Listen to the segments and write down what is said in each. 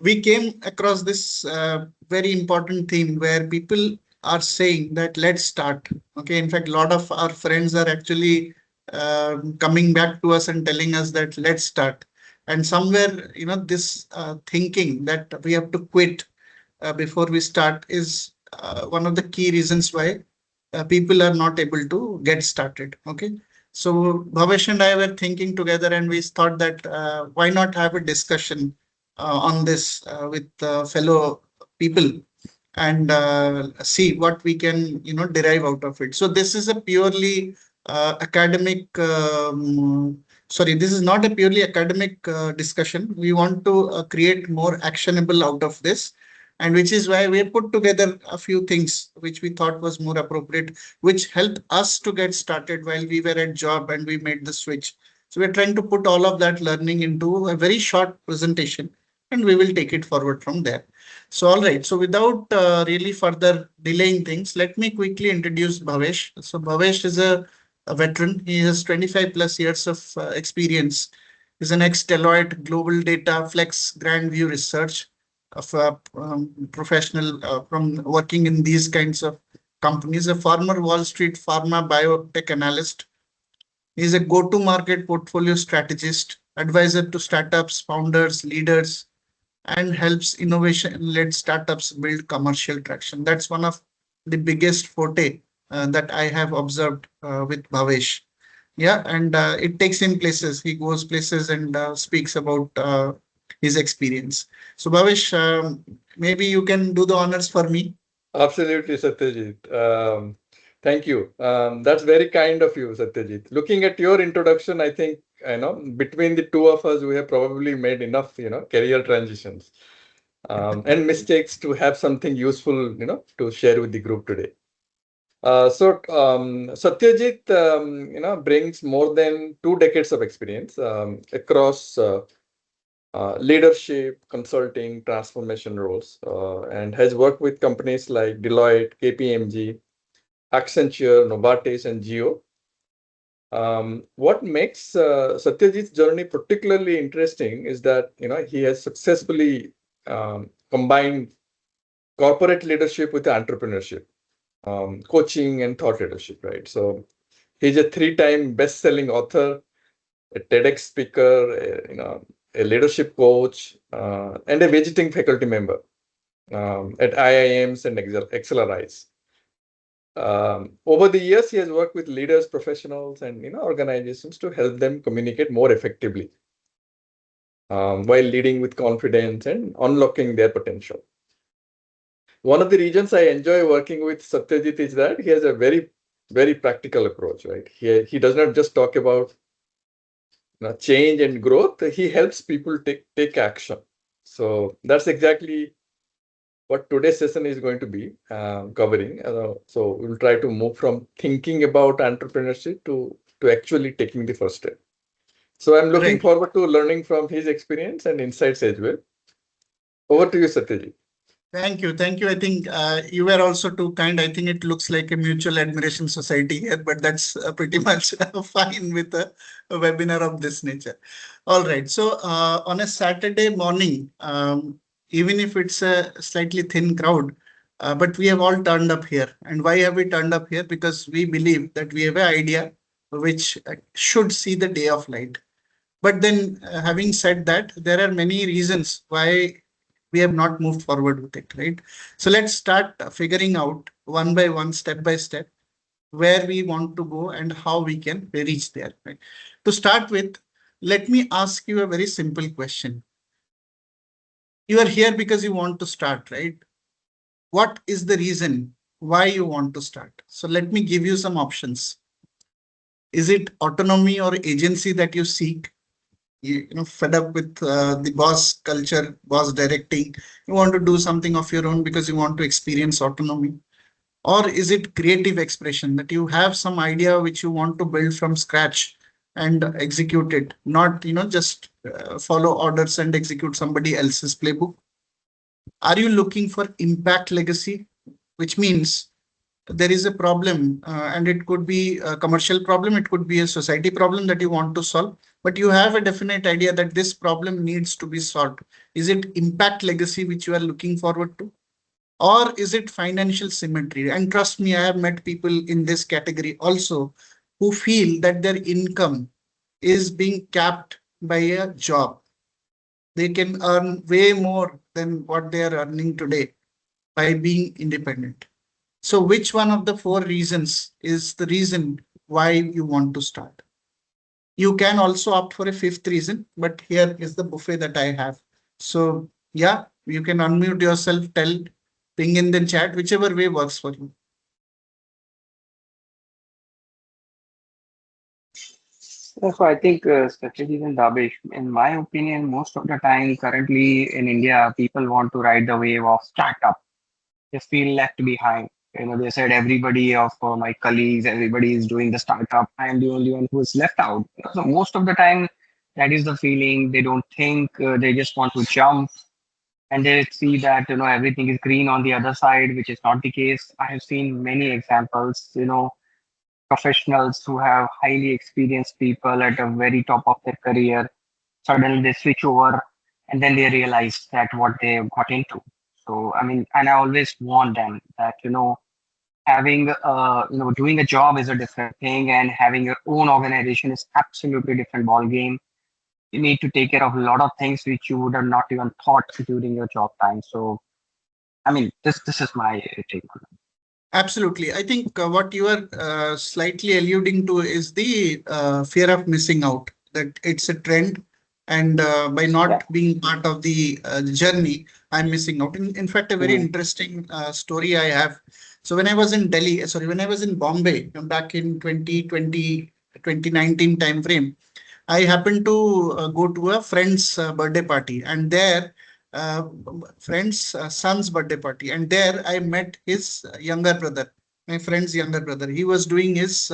we came across this very important theme where people are saying that let's start. Okay, in fact, a lot of our friends are actually coming back to us and telling us that let's start. And somewhere, this thinking that we have to quit before we start is one of the key reasons why people are not able to get started. Okay. So Bhavesh and I were thinking together and we thought that why not have a discussion on this with fellow people and see what we can derive out of it. So this is a purely academic sorry, this is not a purely academic discussion. We want to create more actionable out of this, and which is why we have put together a few things which we thought was more appropriate, which helped us to get started while we were at job and we made the switch. So we're trying to put all of that learning into a very short presentation, and we will take it forward from there. So, all right. So, without really further delaying things, let me quickly introduce Bhavesh. So, Bhavesh is a veteran. He has 25 plus years of experience. He's an ex-Deloitte Global Data Flex Grand View Research of a professional from working in these kinds of companies. A former Wall Street pharma biotech analyst. He's a go-to-market portfolio strategist, advisor to startups, founders, leaders, and helps innovation-led startups build commercial traction. That's one of the biggest forte that I have observed with Bhavesh. Yeah, and it takes him places. He goes places and speaks about his experience. So, Bhavesh, maybe you can do the honors for me. Absolutely, Satyajit. Thank you. That's very kind of you, Satyajit. Looking at your introduction, I think, between the two of us, we have probably made enough, career transitions and mistakes to have something useful, to share with the group today. Satyajit, brings more than 2 decades of experience across leadership, consulting, transformation roles, and has worked with companies like Deloitte, KPMG, Accenture, Novartis, and Geo. What makes Satyajit's journey particularly interesting is that he has successfully combined corporate leadership with entrepreneurship, coaching, and thought leadership. Right. So he's a 3-time best-selling author, a TEDx speaker, a leadership coach, and a visiting faculty member at IIMs and XLRIs. Over the years, he has worked with leaders, professionals, and organizations to help them communicate more effectively while leading with confidence and unlocking their potential. One of the reasons I enjoy working with Satyajit is that he has a very, very practical approach. Right? He does not just talk about change and growth. He helps people take action. So that's exactly what today's session is going to be covering. So we'll try to move from thinking about entrepreneurship to actually taking the first step. So I'm looking Right. forward to learning from his experience and insights as well. Over to you, Satyajit. Thank you. Thank you. I think you were also too kind. I think it looks like a mutual admiration society here, but that's pretty much fine with a webinar of this nature. All right. So on a Saturday morning, even if it's a slightly thin crowd, but we have all turned up here. And why have we turned up here? Because we believe that we have an idea which should see the day of light. But then, having said that, there are many reasons why we have not moved forward with it, right? So let's start figuring out one by one, step by step, where we want to go and how we can reach there, right? To start with, let me ask you a very simple question. You are here because you want to start, right? What is the reason why you want to start? So let me give you some options. Is it autonomy or agency that you seek? Fed up with the boss culture, boss directing, you want to do something of your own because you want to experience autonomy? Or is it creative expression that you have some idea which you want to build from scratch and execute it, not just follow orders and execute somebody else's playbook? Are you looking for impact legacy, which means there is a problem and it could be a commercial problem, it could be a society problem that you want to solve, but you have a definite idea that this problem needs to be solved. Is it impact legacy which you are looking forward to? Or is it financial symmetry? And trust me, I have met people in this category also who feel that their income is being capped by a job. They can earn way more than what they are earning today by being independent. So, which one of the four reasons is the reason why you want to start? You can also opt for a fifth reason, but here is the buffet that I have. So, yeah, you can unmute yourself, tell, ping in the chat, whichever way works for you. Yeah, so I think strategies and Bhabesh, in my opinion, most of the time currently in India, people want to ride the wave of startup. They feel left behind. They said everybody of my colleagues, everybody is doing the startup. I am the only one who is left out. So most of the time, that is the feeling. They don't think. They just want to jump, and they see that everything is green on the other side, which is not the case. I have seen many examples. Professionals who have highly experienced people at the very top of their career, suddenly they switch over and then they realize that what they got into. So I mean, and I always warn them that having doing a job is a different thing, and having your own organization is absolutely different ball game. You need to take care of a lot of things which you would have not even thought during your job time. So I mean, this is my take on it. Absolutely. I think what you are slightly alluding to is the fear of missing out, that it's a trend. And by Yeah. not being part of the journey, I'm missing out. In fact, a very Mm. interesting story I have. So when I was in Delhi, sorry, when I was in Bombay back in 2020, 2019 time frame, I happened to go to a friend's birthday party, and there, friend's son's birthday party, and there I met his younger brother, my friend's younger brother. He was doing his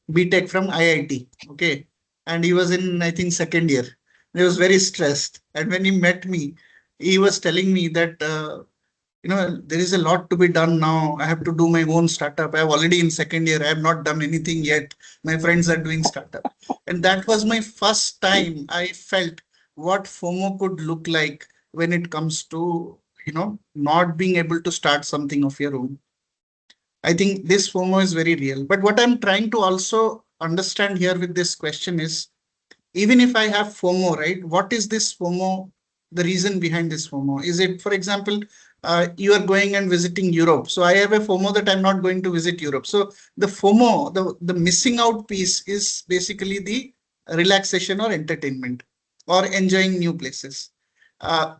BTech from IIT, okay, and he was in, I think, second year. He was very stressed, and when he met me, he was telling me that there is a lot to be done now. I have to do my own startup. I have already in second year. I have not done anything yet. My friends are doing startup. And that was my first time I felt what FOMO could look like when it comes to, not being able to start something of your own. I think this FOMO is very real. But what I'm trying to also understand here with this question is, even if I have FOMO, right? What is this FOMO? The reason behind this FOMO? Is it, for example, you are going and visiting Europe. So I have a FOMO that I'm not going to visit Europe. So the FOMO, the missing out piece is basically the relaxation or entertainment or enjoying new places. Uh,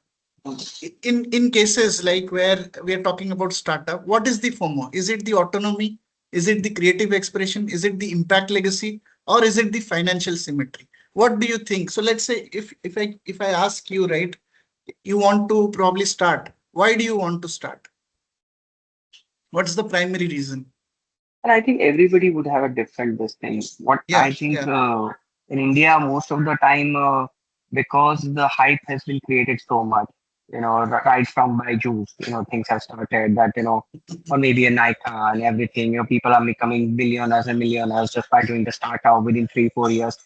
in cases like where we are talking about startup, what is the FOMO? Is it the autonomy? Is it the creative expression? Is it the impact legacy? Or is it the financial symmetry? What do you think? So let's say if I ask you, right, you want to probably start. Why do you want to start? What's the primary reason? And I think everybody would have a different this thing. What Yeah, I think yeah, in India, most of the time, because the hype has been created so much, right from by Jews, things have started that, or maybe a Nike and everything, people are becoming billionaires and millionaires just by doing the startup within 3, 4 years.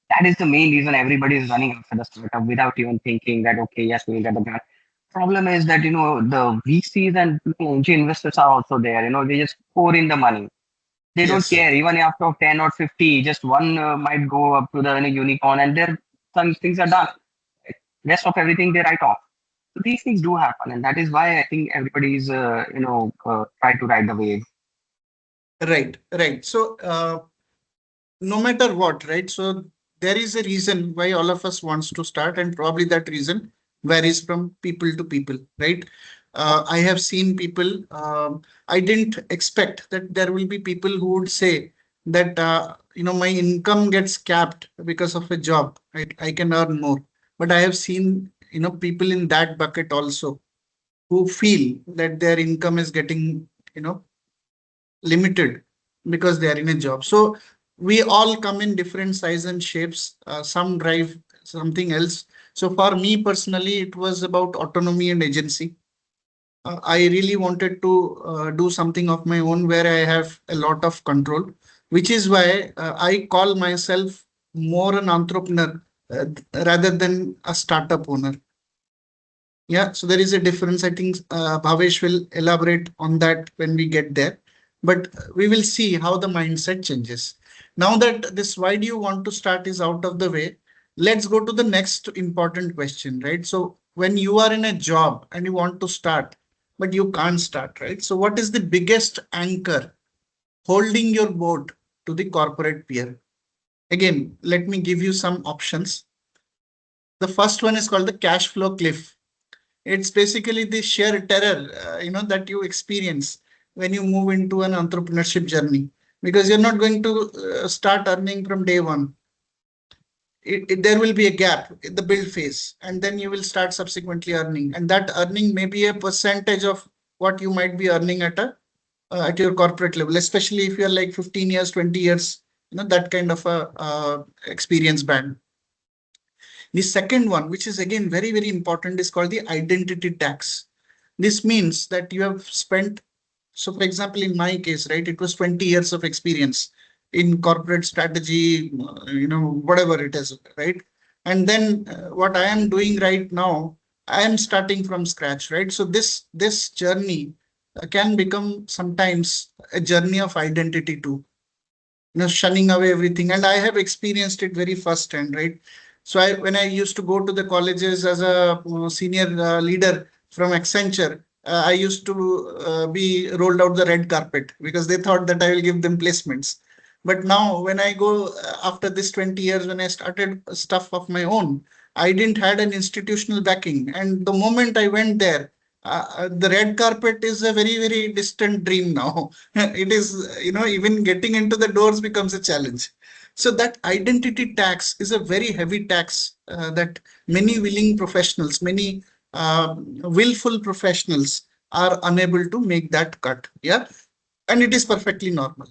That is the main reason everybody is running after the startup without even thinking that, okay, yes, we'll get the grant. Problem is that, the VCs and angel investors are also there, they just pour in the money. They don't yes. care. Even after 10 or 50, just one might go up to the unicorn and there some things are done. Rest of everything they write off. So these things do happen. And that is why I think everybody is, try to ride the wave. Right, right. So no matter what, right? So there is a reason why all of us wants to start, and probably that reason varies from people to people, right? I have seen people. I didn't expect that there will be people who would say that my income gets capped because of a job. I can earn more, but I have seen people in that bucket also who feel that their income is getting you know limited because they are in a job. So we all come in different size and shapes. Some drive something else. So for me personally, it was about autonomy and agency. I really wanted to do something of my own where I have a lot of control, which is why I call myself. more an entrepreneur rather than a startup owner. Yeah, so there is a difference. I think Bhavesh will elaborate on that when we get there. But we will see how the mindset changes. Now that this why do you want to start is out of the way, let's go to the next important question, right? So when you are in a job and you want to start, but you can't start, right? So what is the biggest anchor holding your boat to the corporate pier? Again, let me give you some options. The first one is called the cash flow cliff. It's basically the sheer terror, that you experience when you move into an entrepreneurship journey, because you're not going to start earning from day one. There will be a gap in the build phase, and then you will start subsequently earning, and that earning may be a percentage of what you might be earning at your corporate level, especially if you're like 15 years, 20 years, that kind of a experience band. The second one, which is again very, very important, is called the identity tax. This means that you have spent, so for example, in my case, right, it was 20 years of experience in corporate strategy, whatever it is, right? And then what I am doing right now, I am starting from scratch, right? So this journey can become sometimes a journey of identity too, shunning away everything. And I have experienced it very first hand, right? So when I used to go to the colleges as a senior leader from Accenture, I used to be rolled out the red carpet because they thought that I will give them placements. But now when I go after this 20 years, when I started stuff of my own, I didn't had an institutional backing. And the moment I went there, the red carpet is a very, very distant dream now. It is, even getting into the doors becomes a challenge. So that identity tax is a very heavy tax that many willing professionals, many willful professionals are unable to make that cut. Yeah. And it is perfectly normal.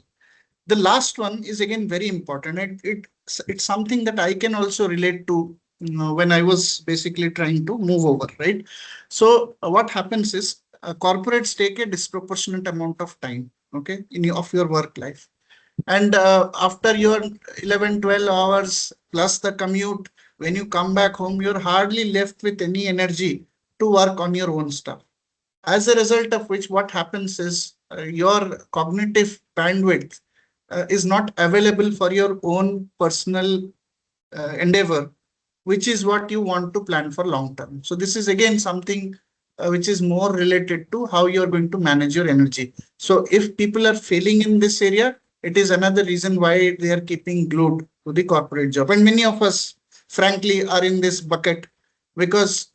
The last one is again very important. It's something that I can also relate to, when I was basically trying to move over, right? So what happens is corporates take a disproportionate amount of time, okay, of your work life. And after your 11, 12 hours plus the commute, when you come back home, you're hardly left with any energy to work on your own stuff. As a result of which, what happens is your cognitive bandwidth is not available for your own personal endeavor, which is what you want to plan for long term. So this is again something which is more related to how you're going to manage your energy. So if people are failing in this area, it is another reason why they are keeping glued to the corporate job. And many of us, frankly, are in this bucket because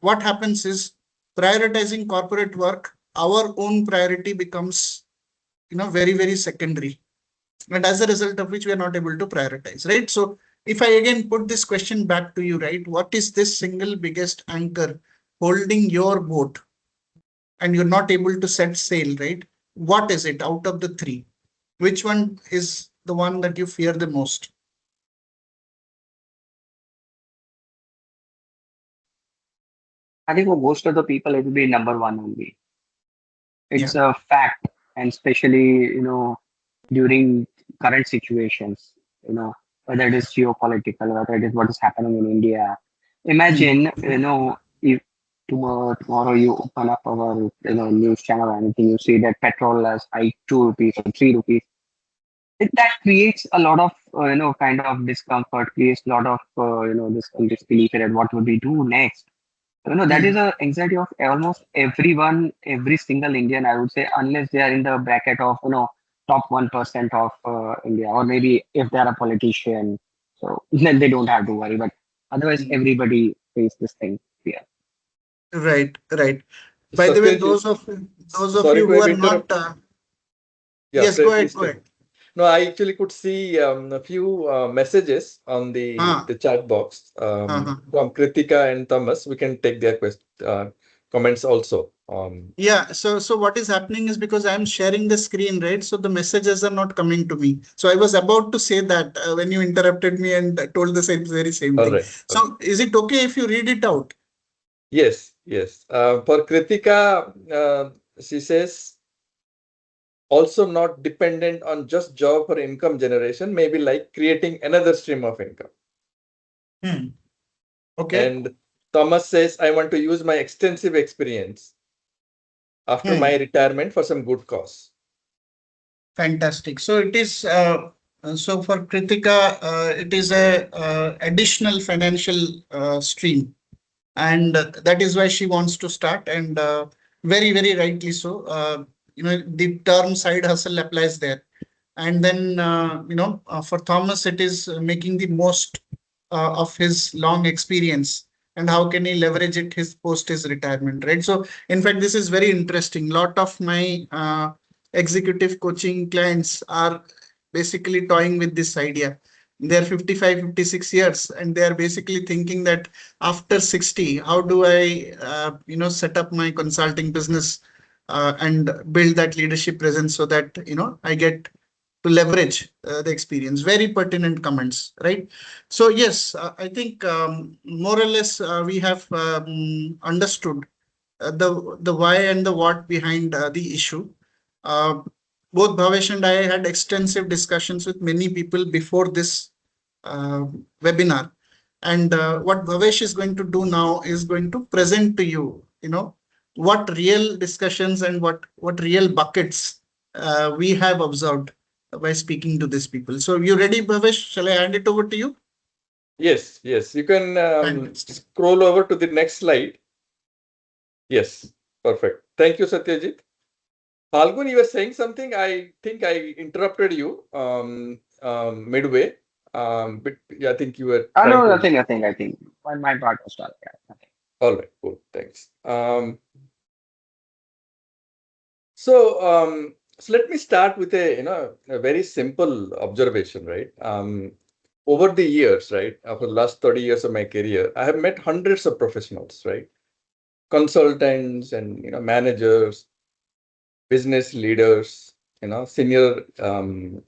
what happens is prioritizing corporate work, our own priority becomes, very, very secondary. And as a result of which we are not able to prioritize, right? So if I again put this question back to you, right, what is this single biggest anchor holding your boat and you're not able to set sail, right? What is it out of the three? Which one is the one that you fear the most? I think for most of the people, it will be number one only. Yeah. It's a fact, and especially during current situations, whether it is geopolitical, whether it is what is happening in India. Hmm. Imagine, if tomorrow you open up our news channel or anything, you see that petrol has hiked 2 rupees or 3 rupees. That creates a lot of kind of discomfort, creates a lot of this disbelief that what would we do next. That is Hmm. a anxiety of almost everyone, every single Indian, I would say, unless they are in the bracket of top 1% of India, or maybe if they are a politician, so then they don't have to worry. But otherwise, Hmm. everybody face this thing. Yeah. Right, right. By the way, Satyajit, those of sorry you to who have are not, interrupted. Yeah, yes, go ahead, please go tell. ahead. No, I actually could see a few messages on Ah, the chat box ah, ah. from Kritika and Thomas. We can take their comments also. Yeah, so what is happening is because I'm sharing the screen, right? So the messages are not coming to me. So I was about to say that when you interrupted me and told the very same All thing. right. Okay. So is it okay if you read it out? Yes, yes. For Kritika, she says also not dependent on just job for income generation, maybe like creating another stream of income. Hmm. Okay. And Thomas says, I want to use my extensive experience after Hmm. my retirement for some good cause. Fantastic. So it is so for Kritika, it is a additional financial stream, and that is why she wants to start. And very rightly so. The term side hustle applies there. And then for Thomas, it is making the most of his long experience, and how can he leverage it his post his retirement, right? So in fact, this is very interesting. Lot of my executive coaching clients are basically toying with this idea. They're 55, 56 years, and they are basically thinking that after 60, how do I set up my consulting business and build that leadership presence, so that I get to leverage the experience. Very pertinent comments, right? So yes, I think more or less we have understood the why and the what behind the issue. Uh, Both Bhavesh and I had extensive discussions with many people before this uh, webinar. And what Bhavesh is going to do now is going to present to you, what real discussions and what real buckets we have observed by speaking to these people. So you ready, Bhavesh? Shall I hand it over to you? Yes, yes. You can Fantastic. scroll over to the next slide. Yes, perfect. Thank you, Satyajit. Falgun, you were saying something. I think I interrupted you midway. But yeah, I think you were trying No, to. nothing. I think my part was done. Yeah, nothing. All right, cool. Thanks. So let me start with a very simple observation, right? Over the years, right, over the last 30 years of my career, I have met hundreds of professionals, right? Consultants and managers, business leaders, senior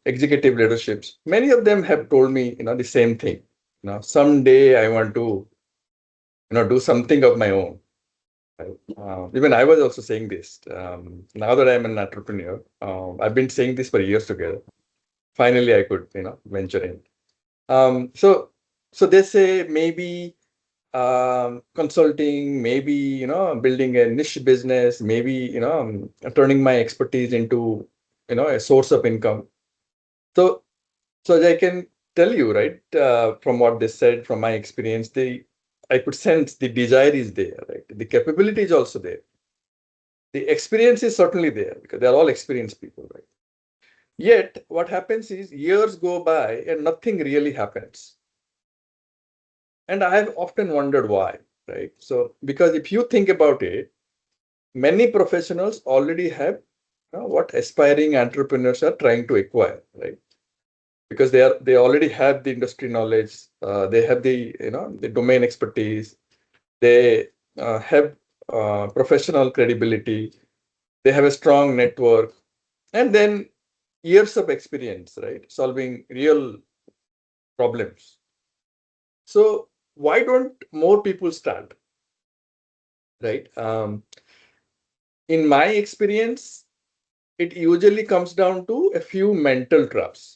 executive leaderships. Many of them have told me, the same thing. Someday I want to, do something of my own. Right? Even I was also saying this. Now that I'm an entrepreneur, I've been saying this for years together. Finally, I could, venture in. So, they say maybe consulting, maybe building a niche business, maybe turning my expertise into a source of income. So, I can tell you, right, from what they said, from my experience, I could sense the desire is there, right? The capability is also there. The experience is certainly there because they're all experienced people, right? Yet, what happens is years go by and nothing really happens. And I have often wondered why, right? So, because if you think about it, many professionals already have what aspiring entrepreneurs are trying to acquire, right? Because they already have the industry knowledge, they have the domain expertise, they have professional credibility, they have a strong network, and then years of experience, right, solving real problems. So why don't more people start, right? In my experience, it usually comes down to a few mental traps.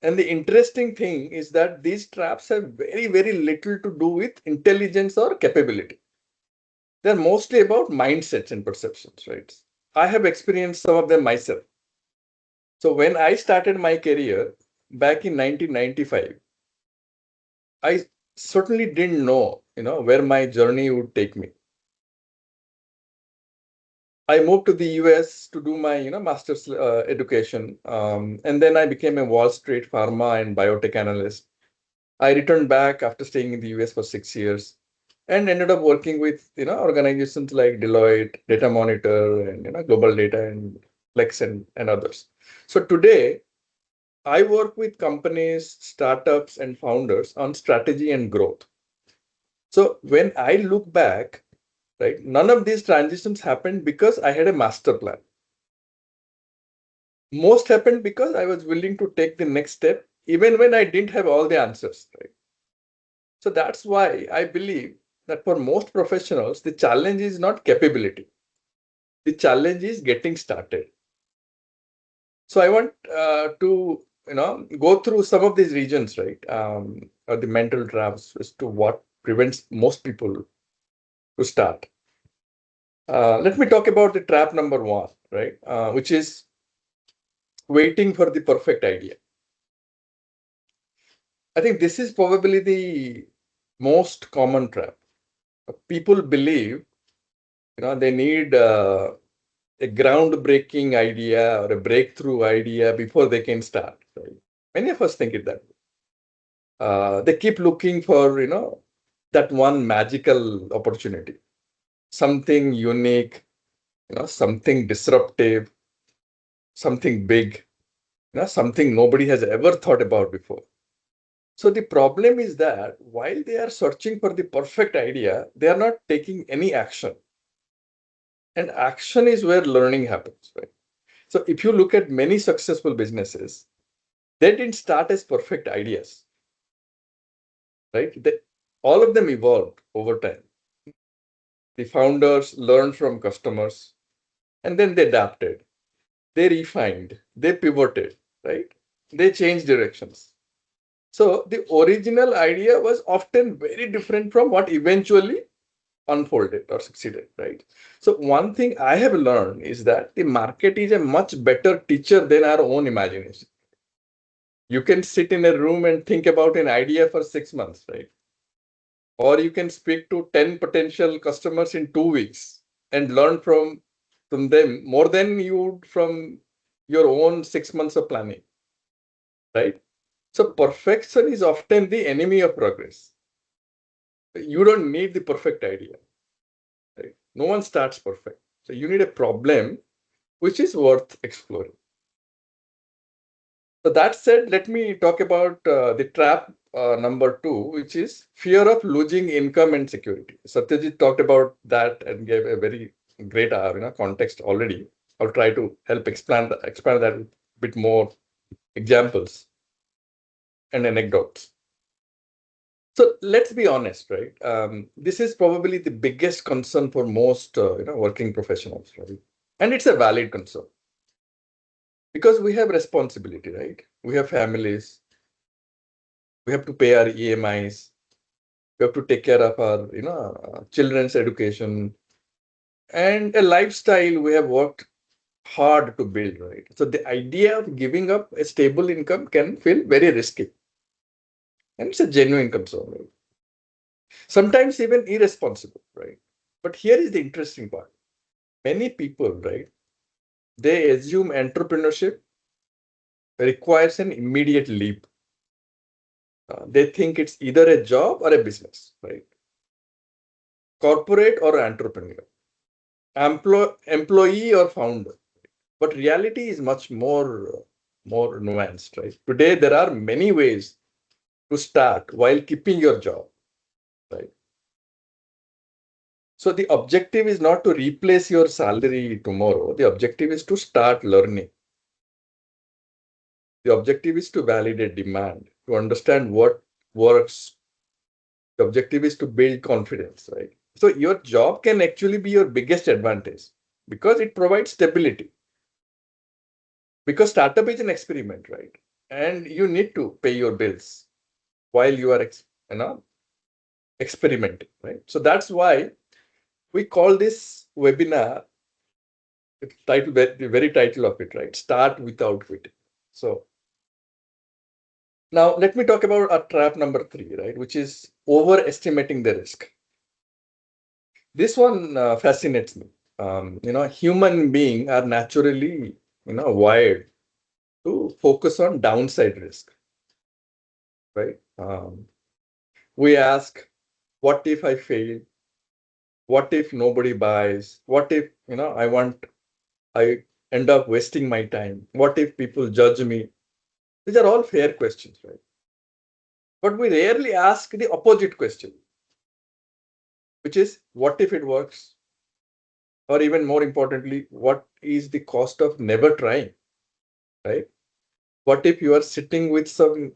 And the interesting thing is that these traps have very little to do with intelligence or capability. They're mostly about mindsets and perceptions, right? I have experienced some of them myself. So when I started my career back in 1995, I certainly didn't know, where my journey would take me. I moved to the US to do my, master's education, and then I became a Wall Street pharma and biotech analyst. I returned back after staying in the US for 6 years, and ended up working with, organizations like Deloitte, Data Monitor, and Global Data and Flex and others. So today, I work with companies, startups, and founders on strategy and growth. So when I look back, right, none of these transitions happened because I had a master plan. Most happened because I was willing to take the next step, even when I didn't have all the answers. Right? So that's why I believe that for most professionals, the challenge is not capability. The challenge is getting started. So I want to go through some of these regions, right? Or the mental traps as to what prevents most people to start. Let me talk about the trap number one, right? Which is waiting for the perfect idea. I think this is probably the most common trap. People believe, they need a groundbreaking idea or a breakthrough idea before they can start. Right? Many of us think it that way. They keep looking for, that one magical opportunity, something unique, something disruptive, something big, something nobody has ever thought about before. So the problem is that while they are searching for the perfect idea, they are not taking any action. And action is where learning happens, right? So if you look at many successful businesses, they didn't start as perfect ideas, right? All of them evolved over time. The founders learned from customers and then they adapted, they refined, they pivoted, right? They changed directions. So the original idea was often very different from what eventually unfolded or succeeded, right? So one thing I have learned is that the market is a much better teacher than our own imagination. You can sit in a room and think about an idea for 6 months, right? Or you can speak to 10 potential customers in 2 weeks and learn from them more than you would from your own 6 months of planning, right? So perfection is often the enemy of progress. You don't need the perfect idea, right? No one starts perfect. So you need a problem which is worth exploring. So that said, let me talk about the trap number two, which is fear of losing income and security. Satyajit talked about that and gave a very great context already. I'll try to help expand that with a bit more examples and anecdotes. So let's be honest, right? This is probably the biggest concern for most working professionals, right? And it's a valid concern because we have responsibility, right? We have families, we have to pay our EMIs, we have to take care of our children's education and a lifestyle we have worked hard to build, right? So the idea of giving up a stable income can feel very risky, and it's a genuine concern, right? Sometimes even irresponsible, right? But here is the interesting part. Many people, right, they assume entrepreneurship requires an immediate leap. They think it's either a job or a business, right? Corporate or entrepreneur, employee or founder. But reality is much more nuanced, right? Today there are many ways to start while keeping your job, right? So the objective is not to replace your salary tomorrow. The objective is to start learning. The objective is to validate demand, to understand what works. The objective is to build confidence, right? So your job can actually be your biggest advantage because it provides stability. Because startup is an experiment, right? And you need to pay your bills while you are experimenting, right? So that's why we call this webinar, the very title of it, right? Start without quitting. So now let me talk about our trap number three, right? Which is overestimating the risk. This one fascinates me. Human beings are naturally, wired to focus on downside risk, right? We ask, what if I fail? What if nobody buys? What if, I end up wasting my time? What if people judge me? These are all fair questions, right? But we rarely ask the opposite question, which is, what if it works? Or even more importantly, what is the cost of never trying, right? What if you are sitting with some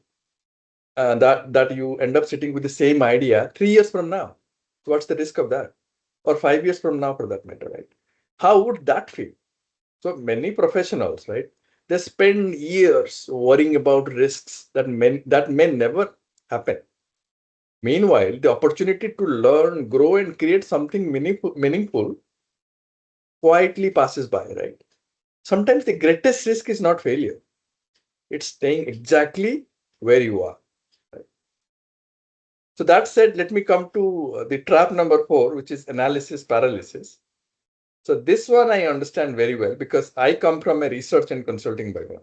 that you end up sitting with the same idea 3 years from now? What's the risk of that? Or 5 years from now, for that matter, right? How would that feel? So many professionals, right? They spend years worrying about risks that may never happen. Meanwhile, the opportunity to learn, grow, and create something meaningful quietly passes by, right? Sometimes the greatest risk is not failure, it's staying exactly where you are. Right? So, that said, let me come to the trap number 4, which is analysis paralysis. So, this one I understand very well because I come from a research and consulting background.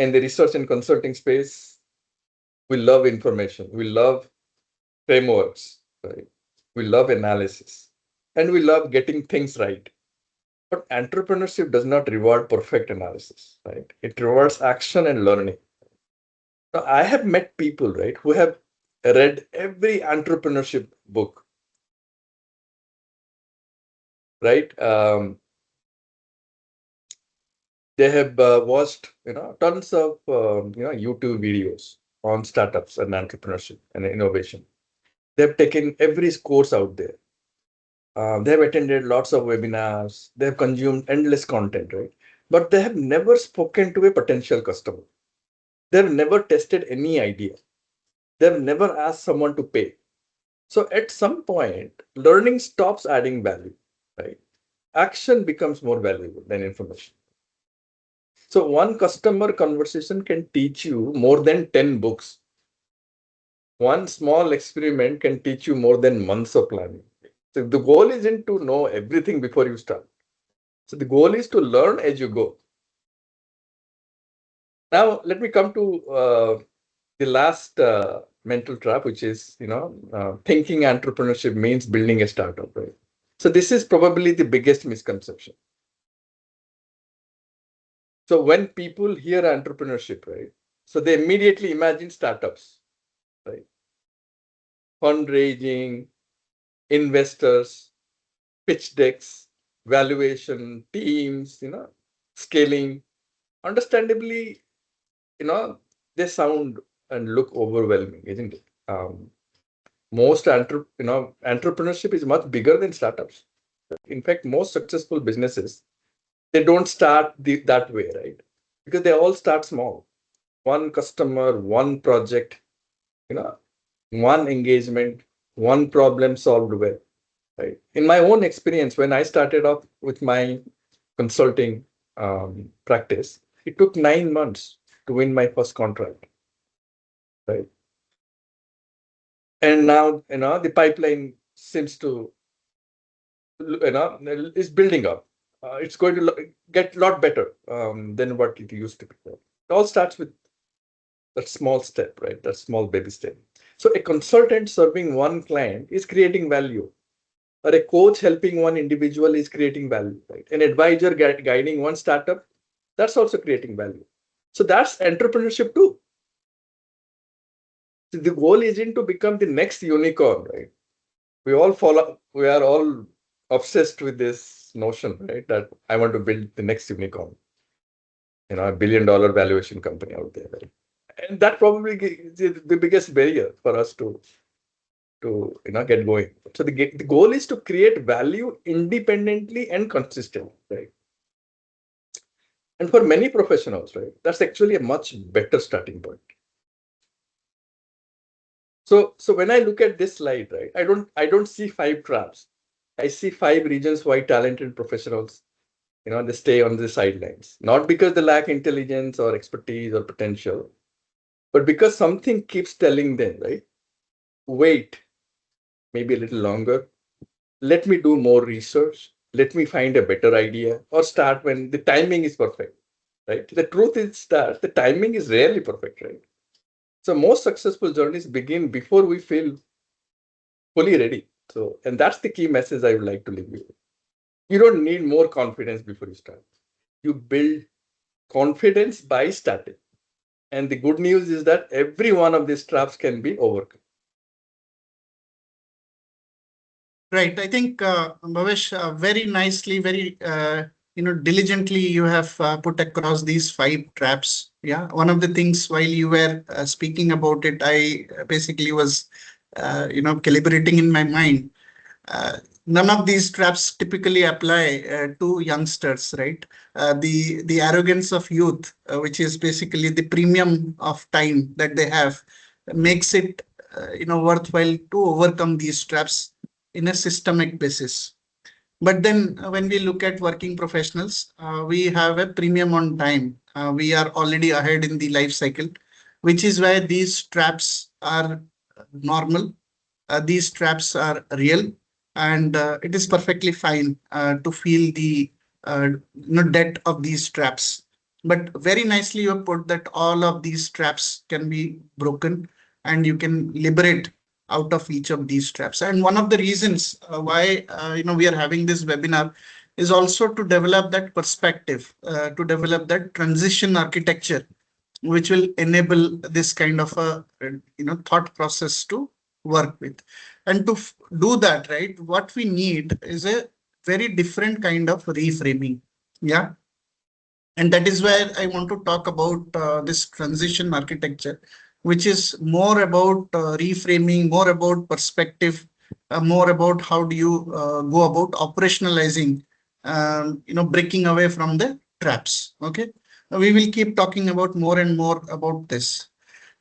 In the research and consulting space, we love information, we love frameworks, right? We love analysis, and we love getting things right. But entrepreneurship does not reward perfect analysis, right? It rewards action and learning. Now, I have met people, right, who have read every entrepreneurship book, right? They have watched, tons of, YouTube videos on startups and entrepreneurship and innovation. They've taken every course out there. They've attended lots of webinars. They've consumed endless content, right? But they have never spoken to a potential customer. They've never tested any idea. They've never asked someone to pay. So at some point, learning stops adding value, right? Action becomes more valuable than information. So one customer conversation can teach you more than 10 books. One small experiment can teach you more than months of planning. So the goal isn't to know everything before you start. So the goal is to learn as you go. Now let me come to the last mental trap, which is thinking entrepreneurship means building a startup, right? So this is probably the biggest misconception. So when people hear entrepreneurship, right, so they immediately imagine startups, right? Fundraising, investors, pitch decks, valuation, teams, scaling. Understandably, you know, they sound and look overwhelming, isn't it? Entrepreneurship is much bigger than startups. In fact, most successful businesses, they don't start that way, right? Because they all start small. One customer, one project, you know, one engagement, one problem solved well, right? In my own experience, when I started off with my consulting practice, it took 9 months to win my first contract, right? And now, the pipeline seems to, is building up. It's going to get a lot better than what it used to be. It all starts with that small step, right? That small baby step. So a consultant serving one client is creating value, or a coach helping one individual is creating value, right? An advisor guiding one startup, that's also creating value. So that's entrepreneurship too. So the goal isn't to become the next unicorn, right? We are all obsessed with this notion, right? That I want to build the next unicorn, $1 billion valuation company out there, right? And that probably is the biggest barrier for us to get going. So the goal is to create value independently and consistently, right? And for many professionals, right, that's actually a much better starting point. So when I look at this slide, right, I don't see 5 traps. I see 5 reasons why talented professionals, they stay on the sidelines. Not because they lack intelligence or expertise or potential, but because something keeps telling them, right, wait, maybe a little longer. Let me do more research. Let me find a better idea, or start when the timing is perfect, right? The truth is that the timing is rarely perfect, right? So most successful journeys begin before we feel fully ready. So, and that's the key message I would like to leave you with. You don't need more confidence before you start. You build confidence by starting. And the good news is that every one of these traps can be overcome. Right. I think, Bhavesh, very nicely, very diligently, you have put across these 5 traps. Yeah. One of the things while you were speaking about it, I basically was, calibrating in my mind. None of these traps typically apply to youngsters, right? The arrogance of youth, which is basically the premium of time that they have, makes it worthwhile to overcome these traps in a systemic basis. But then when we look at working professionals, we have a premium on time. We are already ahead in the life cycle, which is why these traps are normal. These traps are real, and it is perfectly fine to feel the debt of these traps. But very nicely you have put that all of these traps can be broken, and you can liberate out of each of these traps. And one of the reasons why we are having this webinar is also to develop that perspective, to develop that transition architecture, which will enable this kind of a thought process to work with. And to do that, right, what we need is a very different kind of reframing. Yeah. And that is where I want to talk about this transition architecture, which is more about reframing, more about perspective, more about how do you go about operationalizing, breaking away from the traps. Okay. We will keep talking about more and more about this.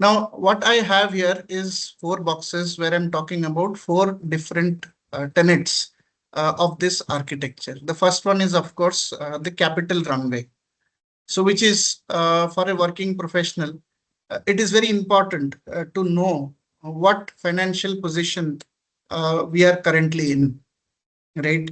Now, what I have here is four boxes where I'm talking about four different tenets of this architecture. The first one is, of course, the capital runway. So, which is for a working professional, it is very important to know what financial position we are currently in, right?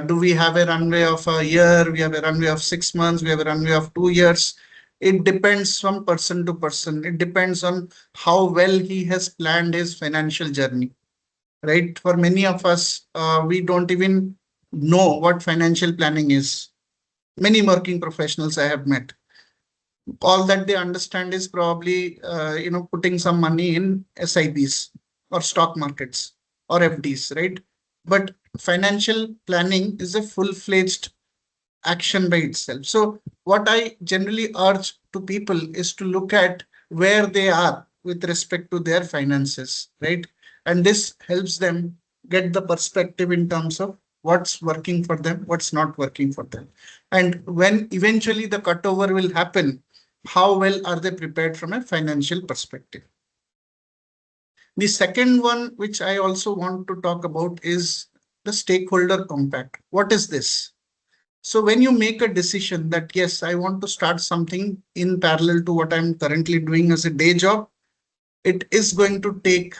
Do we have a runway of a year? We have a runway of 6 months. We have a runway of 2 years. It depends from person to person. It depends on how well he has planned his financial journey, right? For many of us, we don't even know what financial planning is. Many working professionals I have met, all that they understand is probably putting some money in SIPs or stock markets or FDs, right? But financial planning is a full-fledged action by itself. So what I generally urge to people is to look at where they are with respect to their finances, right? And this helps them get the perspective in terms of what's working for them, what's not working for them. And when eventually the cutover will happen, how well are they prepared from a financial perspective? The second one, which I also want to talk about, is the stakeholder compact. What is this? So when you make a decision that, yes, I want to start something in parallel to what I'm currently doing as a day job, it is going to take,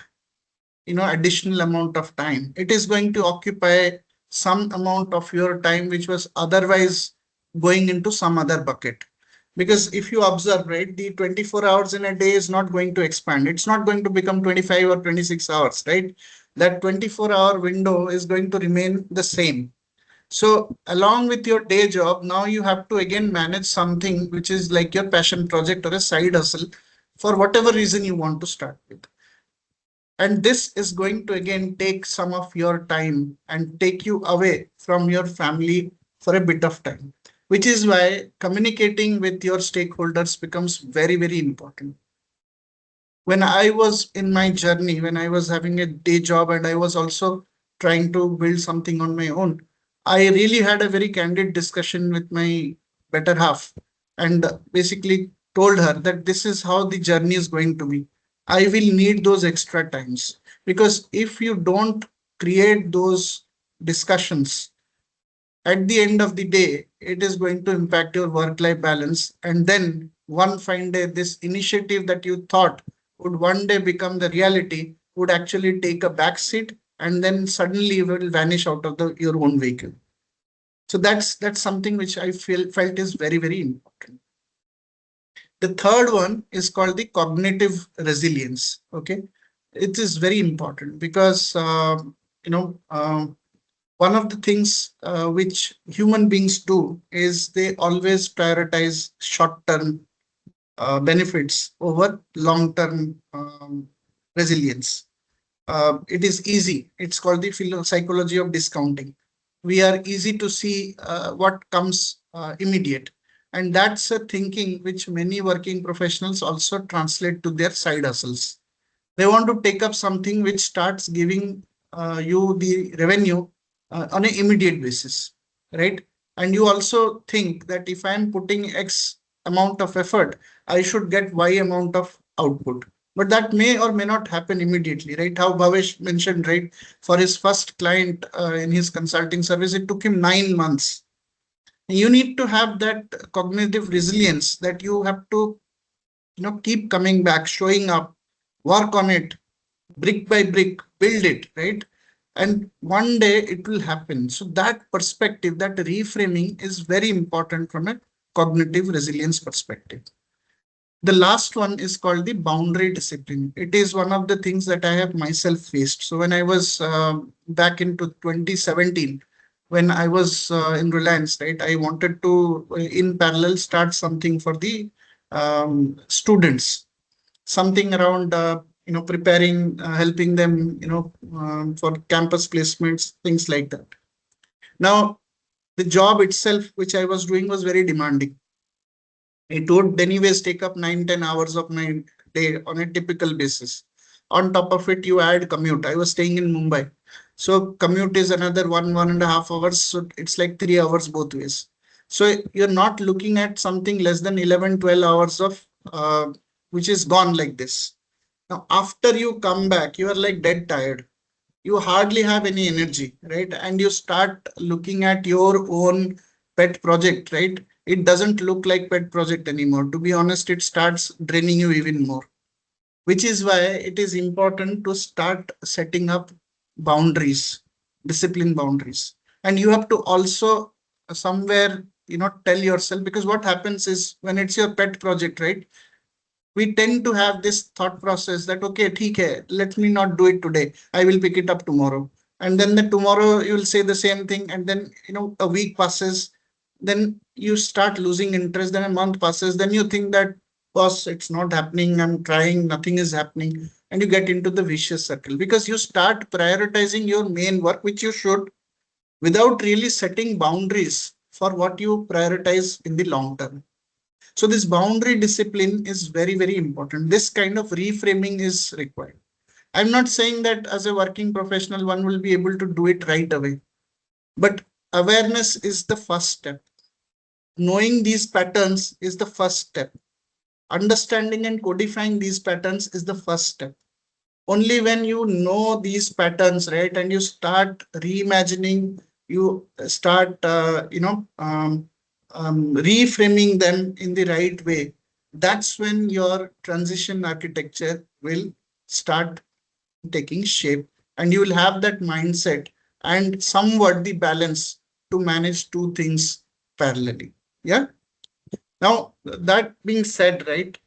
additional amount of time. It is going to occupy some amount of your time, which was otherwise going into some other bucket. Because if you observe, right, the 24 hours in a day is not going to expand. It's not going to become 25 or 26 hours, right? That 24-hour window is going to remain the same. So along with your day job, now you have to again manage something which is like your passion project or a side hustle for whatever reason you want to start with. And this is going to again take some of your time and take you away from your family for a bit of time, which is why communicating with your stakeholders becomes very, very important. When I was in my journey, when I was having a day job and I was also trying to build something on my own, I really had a very candid discussion with my better half and basically told her that this is how the journey is going to be. I will need those extra times because if you don't create those discussions, at the end of the day, it is going to impact your work-life balance. And then one fine day, this initiative that you thought would one day become the reality would actually take a back seat and then suddenly will vanish out of your own vehicle. So that's something which I felt is very, very important. The third one is called the cognitive resilience. Okay, it is very important because you know one of the things which human beings do is they always prioritize short-term benefits over long-term resilience. It is easy. It's called the psychology of discounting. We are easy to see what comes immediate. And that's a thinking which many working professionals also translate to their side hustles. They want to take up something which starts giving you the revenue on an immediate basis, right? And you also think that if I'm putting X amount of effort, I should get Y amount of output. But that may or may not happen immediately, right? How Bhavesh mentioned, right? For his first client in his consulting service, it took him 9 months. You need to have that cognitive resilience that you have to, keep coming back, showing up, work on it, brick by brick, build it, right? And one day it will happen. So that perspective, that reframing is very important from a cognitive resilience perspective. The last one is called the boundary discipline. It is one of the things that I have myself faced. So when I was back into 2017, when I was in Reliance, right, I wanted to, in parallel, start something for the students, something around, preparing, helping them, for campus placements, things like that. Now, the job itself, which I was doing, was very demanding. It would anyways take up 9-10 hours of my day on a typical basis. On top of it, you add commute. I was staying in Mumbai. So commute is another 1.5 hours. So it's like 3 hours both ways. So you're not looking at something less than 11, 12 hours of which is gone like this. Now, after you come back, you are like dead tired. You hardly have any energy, right? And you start looking at your own pet project, right? It doesn't look like pet project anymore. To be honest, it starts draining you even more, which is why it is important to start setting up boundaries, discipline boundaries. And you have to also somewhere, tell yourself, because what happens is when it's your pet project, right? We tend to have this thought process that okay, theek hai, let me not do it today, I will pick it up tomorrow. And then the tomorrow you will say the same thing, and then a week passes, then you start losing interest, then a month passes, then you think that boss, it's not happening, I'm trying, nothing is happening. And you get into the vicious circle because you start prioritizing your main work, which you should, without really setting boundaries for what you prioritize in the long term. So this boundary discipline is very, very important. This kind of reframing is required. I'm not saying that as a working professional, one will be able to do it right away, but awareness is the first step. Knowing these patterns is the first step. Understanding and codifying these patterns is the first step. Only when you know these patterns, right, and you start reimagining, you start, reframing them in the right way, that's when your transition architecture will start taking shape, and you will have that mindset and somewhat the balance to manage two things parallelly. Yeah. Now, that being said, right,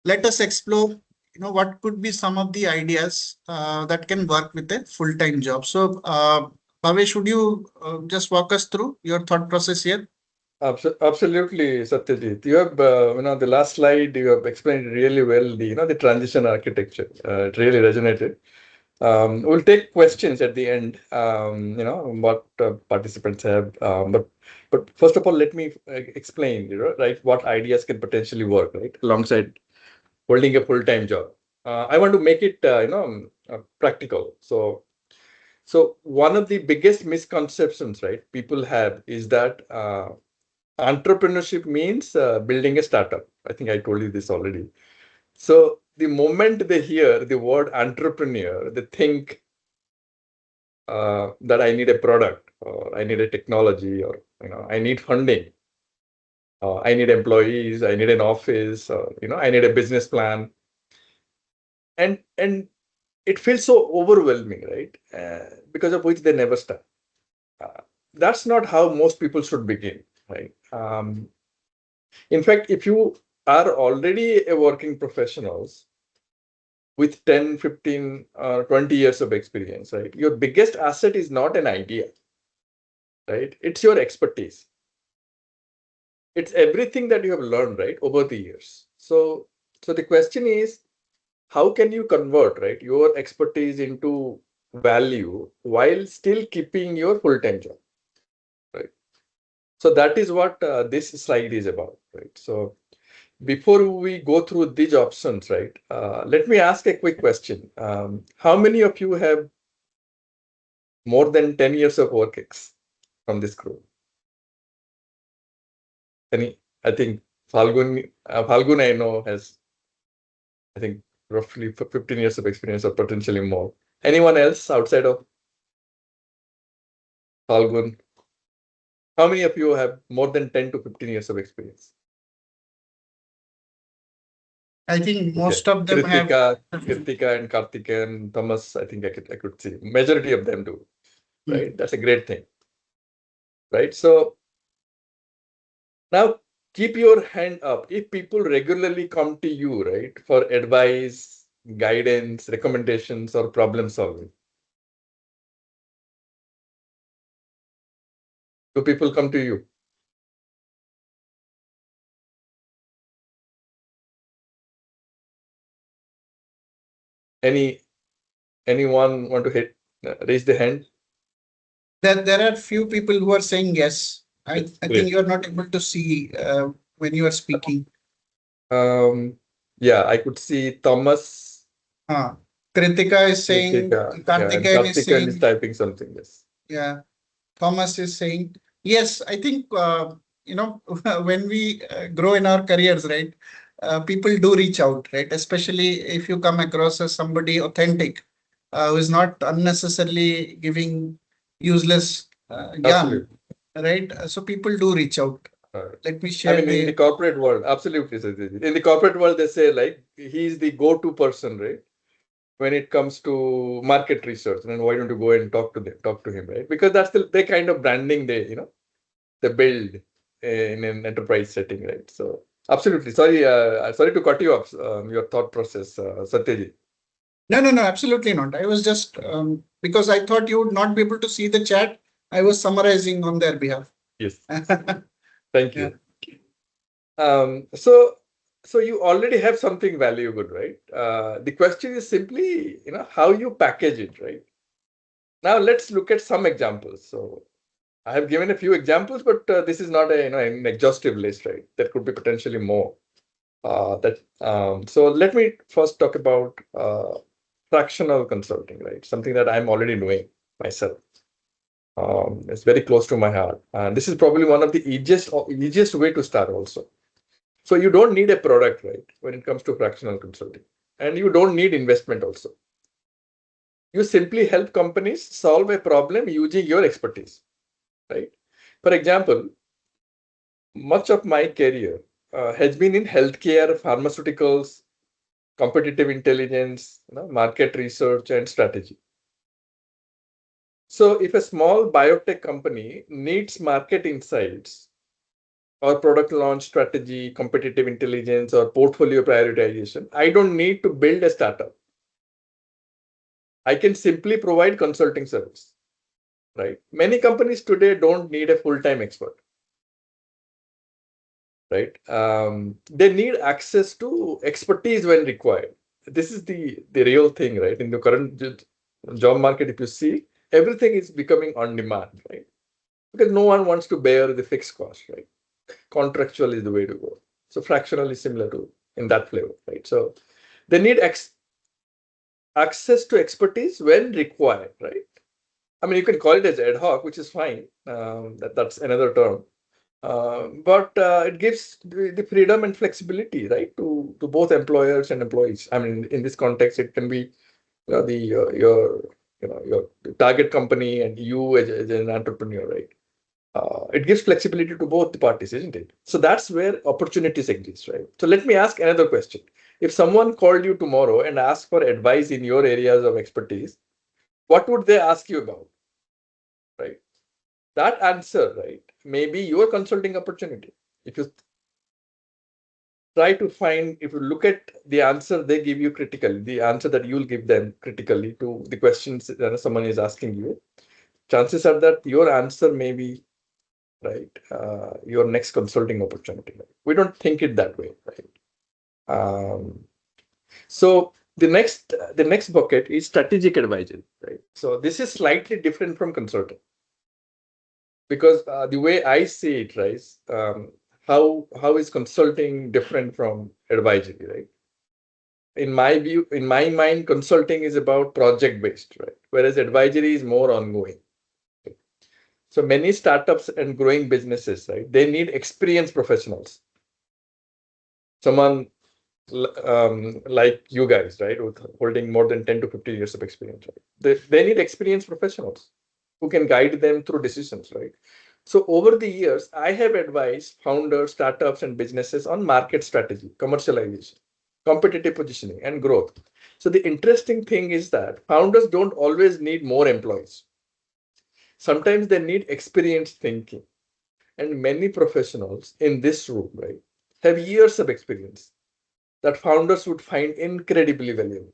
let us explore, what could be some of the ideas that can work with a full-time job. So, Bhavesh, should you just walk us through your thought process here? Absolutely, Satyajit. You have, the last slide you have explained really well the transition architecture. It really resonated. We'll take questions at the end, what participants have. But first of all, let me explain, right, what ideas can potentially work, right, alongside holding a full-time job. I want to make it, practical. So one of the biggest misconceptions, right, people have is that entrepreneurship means building a startup. I think I told you this already. So the moment they hear the word entrepreneur, they think that I need a product, or I need a technology, or I need funding, I need employees, I need an office, or I need a business plan, and it feels so overwhelming, right? Because of which they never start. That's not how most people should begin, right? In fact, if you are already a working professionals with 10, 15, 20 years of experience, right? Your biggest asset is not an idea, right? It's your expertise. It's everything that you have learned, right, over the years. So the question is, how can you convert, right, your expertise into value while still keeping your full-time job, right? So that is what this slide is about, right? So before we go through these options, right, let me ask a quick question. How many of you have more than 10 years of work from this group. I think Falgun I know has, I think, roughly 15 years of experience or potentially more. Anyone else outside of Falgun? How many of you have more than 10 to 15 years of experience? I think Okay. most of them have. Kritika and Karthika and Thomas, I think I could see. Majority of them do, right? That's a great thing, right? So now keep your hand up. If people regularly come to you, right, for advice, guidance, recommendations, or problem solving, do people come to you? Anyone want to raise the hand? There are few people who are saying yes. I think Great. you are not able to see when you are speaking. Yeah, I could see Thomas. Kritika is saying, Yeah, and Karthikeyan is Karthika is saying, typing something. Yes. yeah. Thomas is saying, yes. I think when we grow in our careers, right? People do reach out, right? Especially if you come across as somebody authentic, who is not unnecessarily giving useless yarn, Absolutely. right? So people do reach out. Let me I share mean, in the corporate world, absolutely. Satyajit. In the corporate world, they say like he's the go-to person, right? When it comes to market research, and why don't you go and talk to him, right? Because that's the kind of branding they build in an enterprise setting, right? So absolutely. Sorry to cut you off. Your thought process, Satyajit. No, absolutely not. I was just because I thought you would not be able to see the chat. I was summarizing on their behalf. Yes. Thank Yeah. you. So you already have something valuable, right? The question is simply, how you package it, right? Now let's look at some examples. So I have given a few examples, but this is not an exhaustive list, right? There could be potentially more. So let me first talk about fractional consulting, right? Something that I'm already doing myself. It's very close to my heart, and this is probably one of the easiest way to start also. So you don't need a product, right, when it comes to fractional consulting, and you don't need investment also. You simply help companies solve a problem using your expertise, right? For example, much of my career has been in healthcare, pharmaceuticals, competitive intelligence, market research, and strategy. So if a small biotech company needs market insights or product launch strategy, competitive intelligence, or portfolio prioritization, I don't need to build a startup. I can simply provide consulting service, right? Many companies today don't need a full-time expert, right? They need access to expertise when required. This is the real thing, right? In the current job market, if you see, everything is becoming on demand, right? Because no one wants to bear the fixed cost, right? Contractual is the way to go. So fractional is similar to in that flavor, right? So they need access to expertise when required, right? I mean, you can call it as ad hoc, which is fine. That's another term. But it gives the freedom and flexibility, right, to both employers and employees. I mean, in this context, it can be your target company and you as an entrepreneur, right? It gives flexibility to both the parties, isn't it? So that's where opportunities exist, right? So let me ask another question. If someone called you tomorrow and asked for advice in your areas of expertise, what would they ask you about, right? That answer, right, may be your consulting opportunity. If you try to find, if you look at the answer they give you critically, the answer that you'll give them critically to the questions that someone is asking you, chances are that your answer may be, right, your next consulting opportunity. We don't think it that way, right? So the next bucket is strategic advisory, right? So this is slightly different from consulting because the way I see it, right, how is consulting different from advisory, right? in my view, in my mind, consulting is about project based, right? Whereas advisory is more ongoing. So many startups and growing businesses, right? They need experienced professionals. Someone like you guys, right? Holding more than 10 to 15 years of experience, right? They need experienced professionals who can guide them through decisions, right? So over the years, I have advised founders, startups, and businesses on market strategy, commercialization, competitive positioning, and growth. So the interesting thing is that founders don't always need more employees. Sometimes they need experienced thinking. And many professionals in this room, right, have years of experience that founders would find incredibly valuable.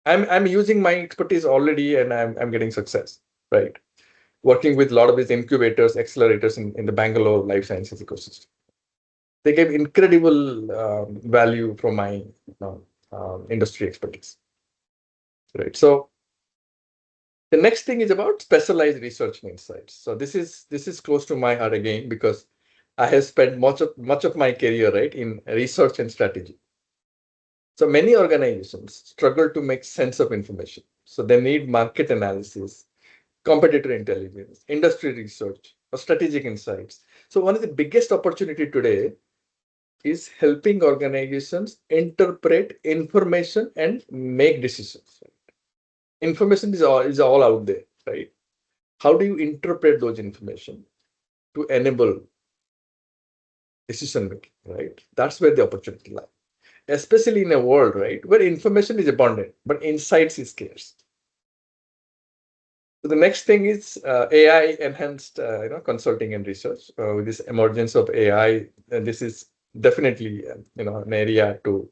I'm using my expertise already and I'm getting success, right? Working with a lot of these incubators, accelerators in the Bangalore life sciences ecosystem. They gave incredible value from my industry expertise, right? So the next thing is about specialized research and insights. So this is close to my heart again because I have spent much of my career, right, in research and strategy. So many organizations struggle to make sense of information. So they need market analysis, competitor intelligence, industry research, or strategic insights. So one of the biggest opportunity today is helping organizations interpret information and make decisions. Information is all out there, right? How do you interpret those information to enable decision making, right? That's where the opportunity lies, especially in a world, right, where information is abundant, but insights is scarce. So the next thing is AI enhanced, consulting and research. With this emergence of AI, this is definitely, an area to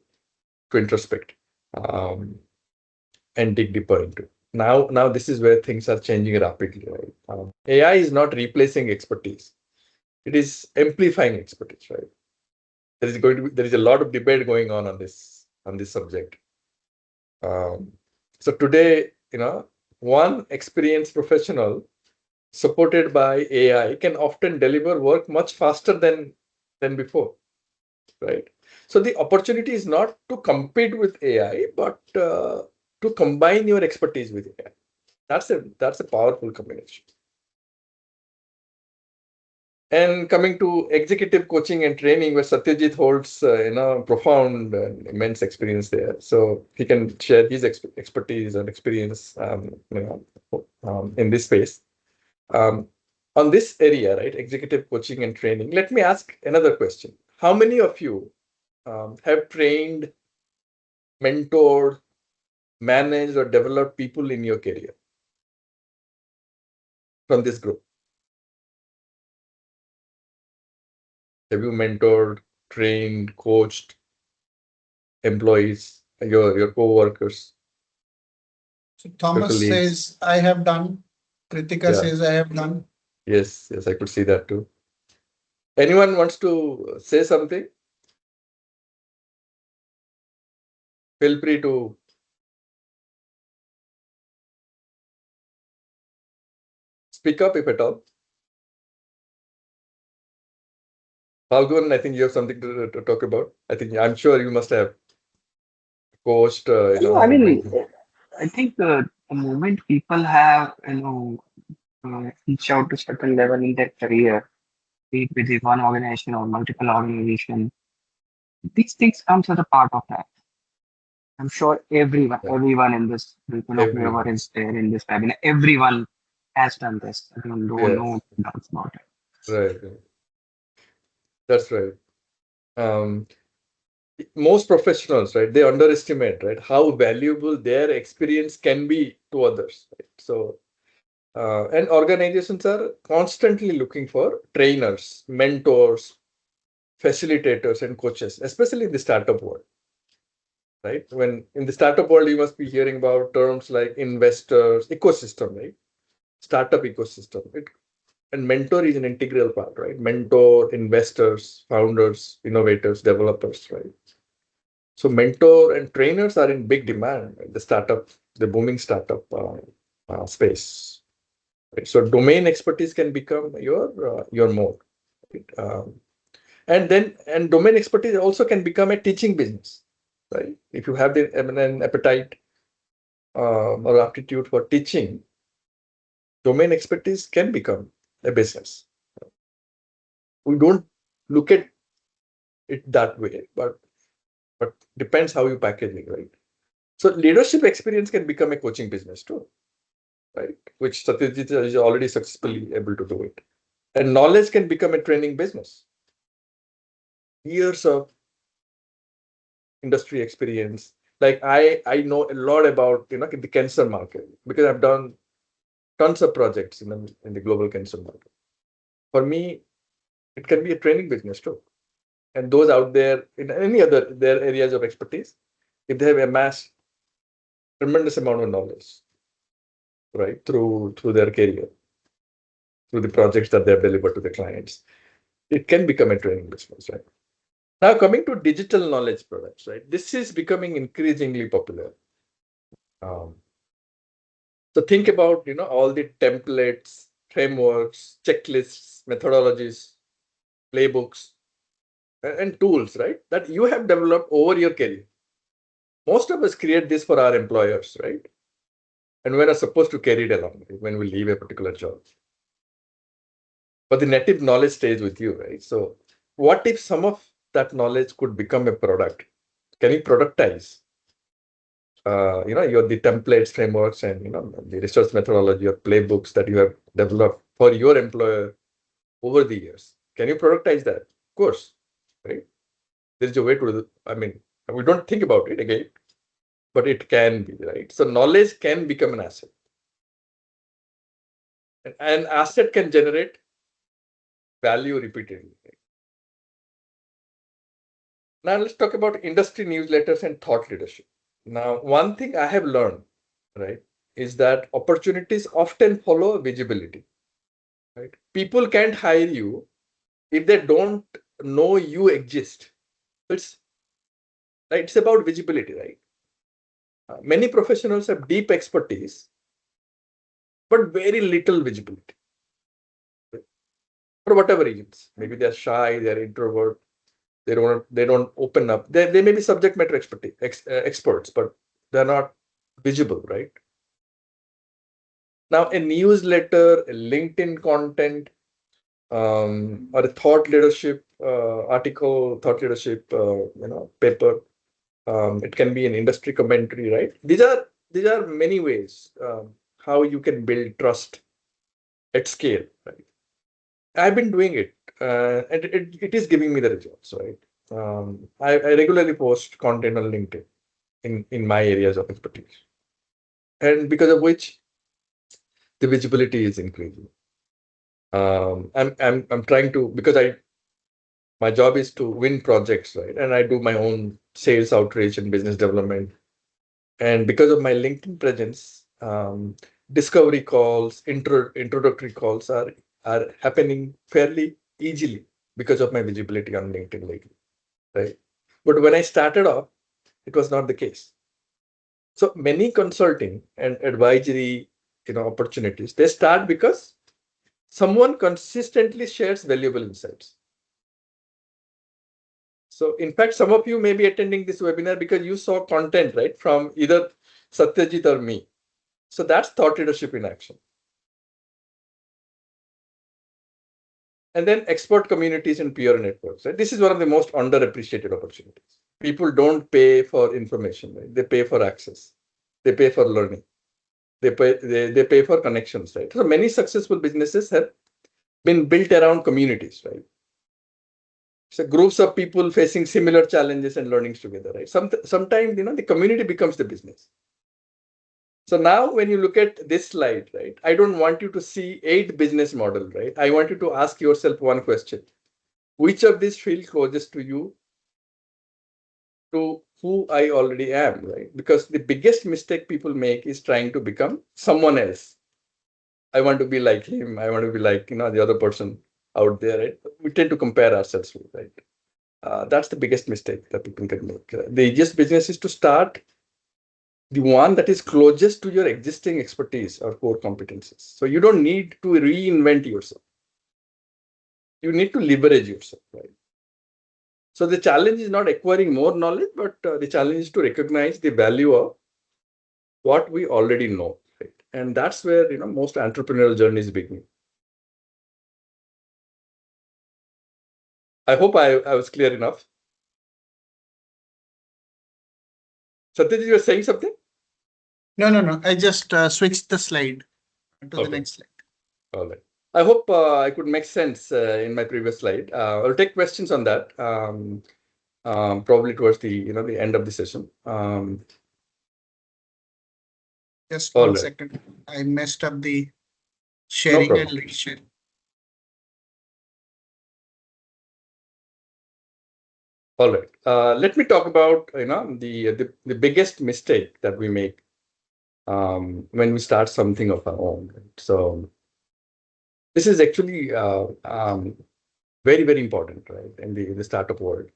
introspect and dig deeper into. Now this is where things are changing rapidly, right? AI is not replacing expertise; it is amplifying expertise, right? There is a lot of debate going on this subject. So today, one experienced professional supported by AI can often deliver work much faster than before, right? So the opportunity is not to compete with AI, but to combine your expertise with AI. That's a powerful combination. And coming to executive coaching and training, where Satyajit holds, profound and immense experience there. So he can share his expertise and experience, in this space. On this area, right, executive coaching and training, let me ask another question. How many of you have trained, mentored, managed, or developed people in your career from this group? Have you mentored, trained, coached employees, your co-workers, So your Thomas colleagues? says, I have done. Kritika Yeah, says, I have done. yes, I could see that too. Anyone wants to say something? Feel free to speak up if at all. Falgun, I think you have something to talk about. I'm sure you must have coached, No, I mean, bring. I think the moment people have, reach out to certain level in their career, be it with the one organization or multiple organization, these things comes as a part of that. I'm sure Yeah, everyone in this, whoever everyone. is there in this webinar, everyone has done this. I don't know no Yes, doubts about it. right. That's right. Um, Most professionals, right, they underestimate, right, how valuable their experience can be to others. Right? So, and organizations are constantly looking for trainers, mentors, facilitators, and coaches, especially in the startup world. Right? When in the startup world, you must be hearing about terms like investors, ecosystem, right? Startup ecosystem. And mentor is an integral part, right? Mentor, investors, founders, innovators, developers, right? So mentor and trainers are in big demand in the booming startup space. Right? So domain expertise can become your mode. Right? And domain expertise also can become a teaching business. right? If you have an appetite or aptitude for teaching, domain expertise can become a business. We don't look at it that way, but depends how you package it, right? So leadership experience can become a coaching business too, right? Which Satyajit is already successfully able to do it. And knowledge can become a training business. Years of industry experience. Like I know a lot about the cancer market because I've done tons of projects in the global cancer market. For me, it can be a training business too. And those out there in any other their areas of expertise, if they have amassed tremendous amount of knowledge, right, through their career, through the projects that they have delivered to the clients, it can become a training business, right? Now coming to digital knowledge products, right? This is becoming increasingly popular. Um, so think about all the templates, frameworks, checklists, methodologies, playbooks, and tools, right? That you have developed over your career. Most of us create this for our employers, right? And we're not supposed to carry it along when we leave a particular job. But the native knowledge stays with you, right? So what if some of that knowledge could become a product? Can you productize? Your the templates, frameworks, and the research methodology or playbooks that you have developed for your employer over the years. Can you productize that? Of course, right? There is a way to do. I mean, we don't think about it again, but it can be, right? So knowledge can become an asset. And an asset can generate value repeatedly. Right? Now let's talk about industry newsletters and thought leadership. Now, one thing I have learned, right, is that opportunities often follow visibility. Right? People can't hire you if they don't know you exist. It's right. It's about visibility, right? Many professionals have deep expertise, but very little visibility for whatever reasons. Maybe they're shy, they're introvert, they don't open up. They may be subject matter experts, but they're not visible, right? Now, a newsletter, a LinkedIn content, or a thought leadership article, thought leadership, paper. It can be an industry commentary, right? These are many ways how you can build trust at scale, right? I've been doing it, and it is giving me the results, right? I regularly post content on LinkedIn in my areas of expertise, and because of which the visibility is increasing. I'm trying to because my job is to win projects, right? And I do my own sales outreach and business development. And because of my LinkedIn presence, discovery calls, introductory calls are happening fairly easily because of my visibility on LinkedIn lately, right? But when I started off, it was not the case. So many consulting and advisory, opportunities, they start because someone consistently shares valuable insights. So in fact, some of you may be attending this webinar because you saw content, right, from either Satyajit or me. So that's thought leadership in action. And then expert communities and peer networks. Right? This is one of the most underappreciated opportunities. People don't pay for information, right? They pay for access. They pay for learning. They pay for connections, right? So many successful businesses have been built around communities, right? So groups of people facing similar challenges and learnings together, right? Sometimes, the community becomes the business. So now when you look at this slide, right, I don't want you to see 8 business model, right? I want you to ask yourself one question. Which of these feel closest to you, to who I already am, right? Because the biggest mistake people make is trying to become someone else. I want to be like him. I want to be like, the other person out there, right? We tend to compare ourselves with, right? That's the biggest mistake that people can make. The easiest business is to start the one that is closest to your existing expertise or core competencies. So you don't need to reinvent yourself. You need to leverage yourself, right? So the challenge is not acquiring more knowledge, but the challenge is to recognize the value of what we already know, right? And that's where most entrepreneurial journeys begin. I hope I was clear enough. Satyajit, you were saying something? No. I just switched the slide to the Okay. next slide. All right. I hope I could make sense in my previous slide. I'll take questions on that probably towards the end of the session. Just All one right. second. I messed up the No sharing. I'll problem. reshare. All right. Let me talk about the biggest mistake that we make when we start something of our own. Right? So this is actually very, very important, right? In the startup world.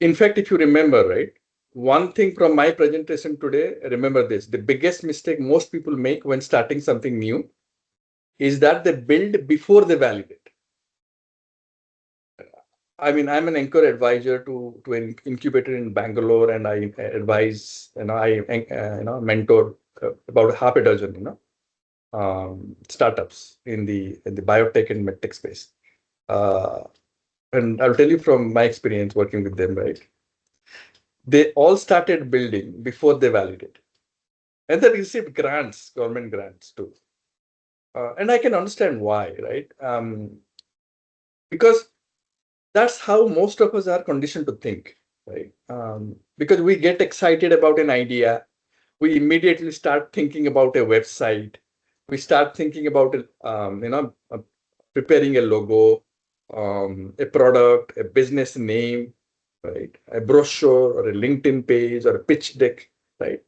In fact, if you remember, right, one thing from my presentation today, remember this: the biggest mistake most people make when starting something new is that they build before they validate. I mean, I'm an anchor advisor to an incubator in Bangalore, and I advise, I mentor about half a dozen, startups in the biotech and medtech space. And I'll tell you from my experience working with them, right? They all started building before they validated, and they received grants, government grants too. And I can understand why, right? Because that's how most of us are conditioned to think, right? Because we get excited about an idea, we immediately start thinking about a website, we start thinking about preparing a logo, a product, a business name, right? A brochure or a LinkedIn page or a pitch deck, right?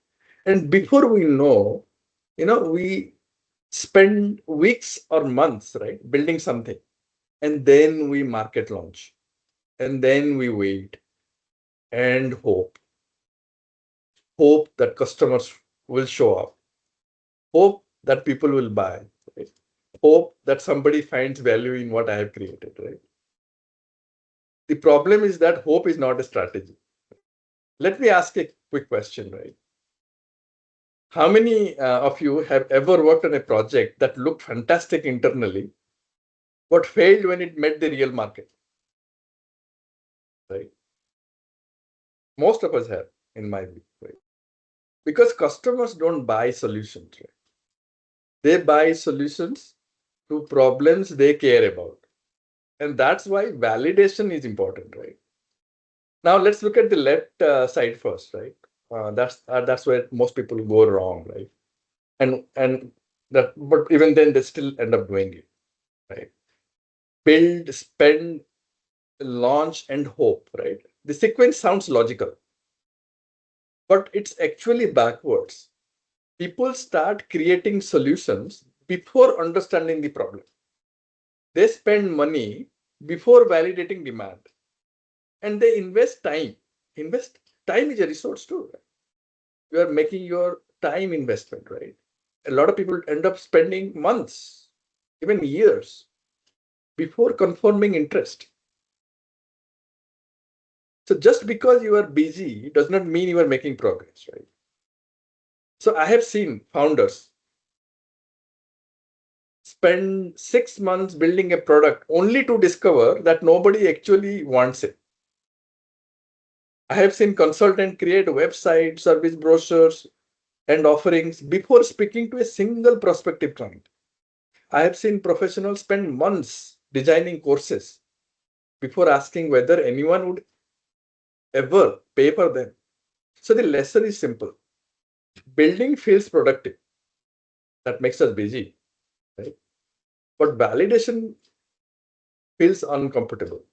And before we know, we spend weeks or months, right, building something, and then we market launch, and then we wait and hope that customers will show up, hope that people will buy, right? Hope that somebody finds value in what I have created, right? The problem is that hope is not a strategy. Let me ask a quick question, right? How many of you have ever worked on a project that looked fantastic internally, but failed when it met the real market, right? Most of us have, in my view, right? Because customers don't buy solutions, right? They buy solutions to problems they care about. And that's why validation is important, right? Now let's look at the left side first, right? That's where most people go wrong, right? And that, but even then they still end up doing it, right? Build, spend, launch, and hope, right? The sequence sounds logical, but it's actually backwards. People start creating solutions before understanding the problem. They spend money before validating demand, and they invest time. Invest time is a resource too. Right? You are making your time investment, right? A lot of people end up spending months, even years, before confirming interest. So just because you are busy does not mean you are making progress, right? So I have seen founders spend 6 months building a product only to discover that nobody actually wants it. I have seen consultants create websites, service brochures, and offerings before speaking to a single prospective client. I have seen professionals spend months designing courses before asking whether anyone would ever pay for them. So the lesson is simple. Building feels productive. That makes us busy, right? But validation feels uncomfortable.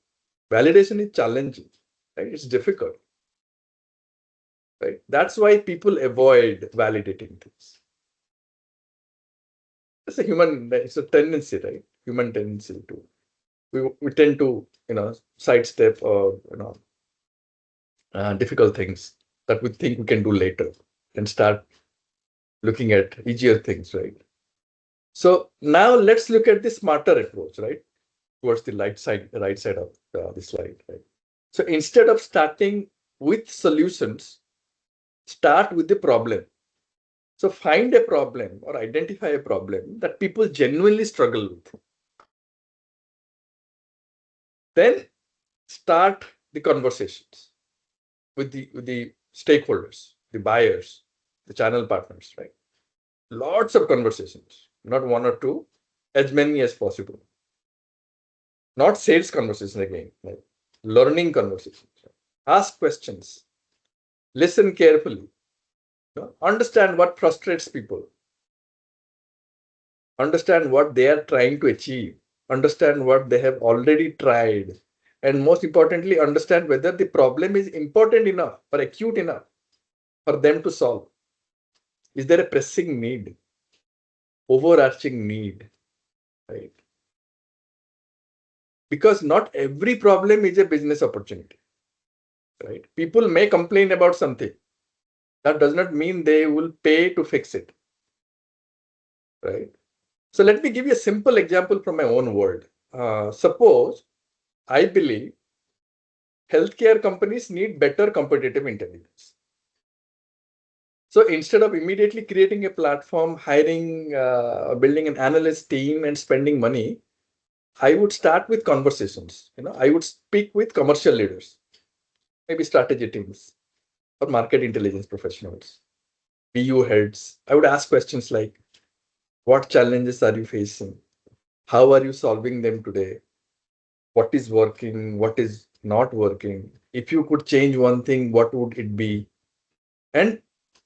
Validation is challenging, right? It's difficult, right? That's why people avoid validating things. It's a tendency, right? Human tendency to we tend to sidestep or difficult things that we think we can do later and start looking at easier things, right? So now let's look at the smarter approach, right? towards the right side of the slide, right? So instead of starting with solutions, start with the problem. So find a problem or identify a problem that people genuinely struggle with. Then start the conversations with the stakeholders, the buyers, the channel partners, right? Lots of conversations, not one or two, as many as possible. Not sales conversation again, like learning conversations. Ask questions, listen carefully, understand what frustrates people, understand what they are trying to achieve, understand what they have already tried, and most importantly, understand whether the problem is important enough or acute enough for them to solve. Is there a pressing need, overarching need, right? Because not every problem is a business opportunity, right? People may complain about something. That does not mean they will pay to fix it, right? So let me give you a simple example from my own world. Suppose I believe healthcare companies need better competitive intelligence. So instead of immediately creating a platform, hiring, building an analyst team and spending money, I would start with conversations. I would speak with commercial leaders, maybe strategy teams or market intelligence professionals, BU heads. I would ask questions like, what challenges are you facing? How are you solving them today? What is working? What is not working? If you could change one thing, what would it be? And